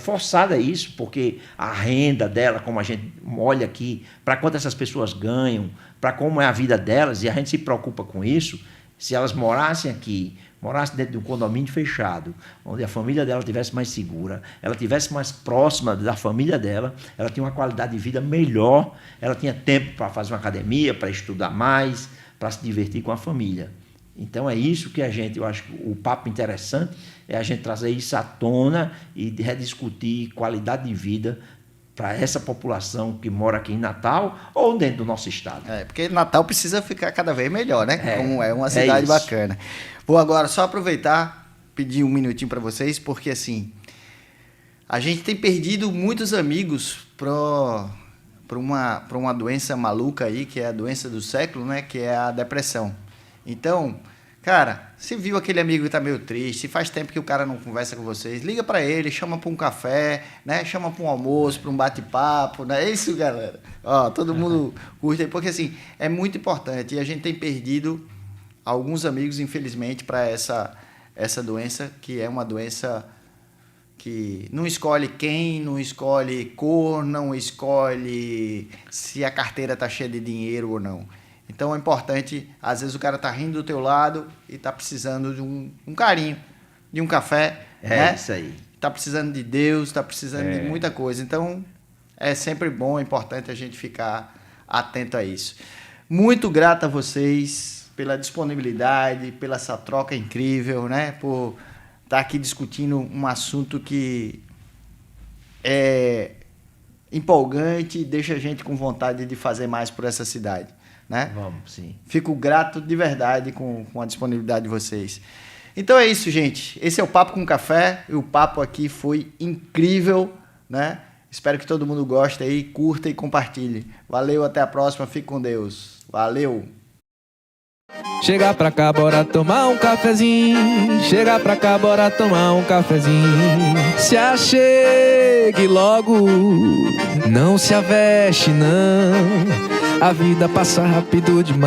forçada a isso, porque a renda dela, como a gente olha aqui, para quanto essas pessoas ganham, para como é a vida delas, e a gente se preocupa com isso. Se elas morassem aqui, morassem dentro de um condomínio fechado, onde a família dela estivesse mais segura, ela estivesse mais próxima da família dela, ela tinha uma qualidade de vida melhor, ela tinha tempo para fazer uma academia, para estudar mais, para se divertir com a família. Então é isso que eu acho que o papo interessante é a gente trazer isso à tona e rediscutir qualidade de vida para essa população que mora aqui em Natal ou dentro do nosso estado. Porque Natal precisa ficar cada vez melhor, né? Como é uma cidade bacana. Vou agora só aproveitar, pedir um minutinho para vocês, porque assim, a gente tem perdido muitos amigos para uma doença maluca aí, que é a doença do século, né? Que é a depressão. Então, cara, se viu aquele amigo que tá meio triste, se faz tempo que o cara não conversa com vocês, liga para ele, chama para um café, né? Chama para um almoço, para um bate-papo, né? É isso, galera. Ó, todo mundo curte aí, porque assim, é muito importante e a gente tem perdido alguns amigos, infelizmente, para essa doença, que é uma doença que não escolhe quem, não escolhe cor, não escolhe se a carteira tá cheia de dinheiro ou não. Então é importante, às vezes o cara tá rindo do teu lado e tá precisando de um carinho, de um café, né? Isso aí. Tá precisando de Deus, tá precisando de muita coisa. Então é sempre bom, é importante a gente ficar atento a isso. Muito grato a vocês pela disponibilidade, pela essa troca incrível, né? Por estar aqui discutindo um assunto que é empolgante e deixa a gente com vontade de fazer mais por essa cidade. Né? Vamos, sim. Fico grato de verdade com a disponibilidade de vocês. Então é isso, gente. Esse é o Papo com Café. E o papo aqui foi incrível, né? Espero que todo mundo goste aí, curta e compartilhe. Valeu, até a próxima. Fique com Deus. Valeu. Chega pra cá, bora tomar um cafezinho. Chega pra cá, bora tomar um cafezinho. Se achegue logo, não se aveste não. A vida passa rápido demais.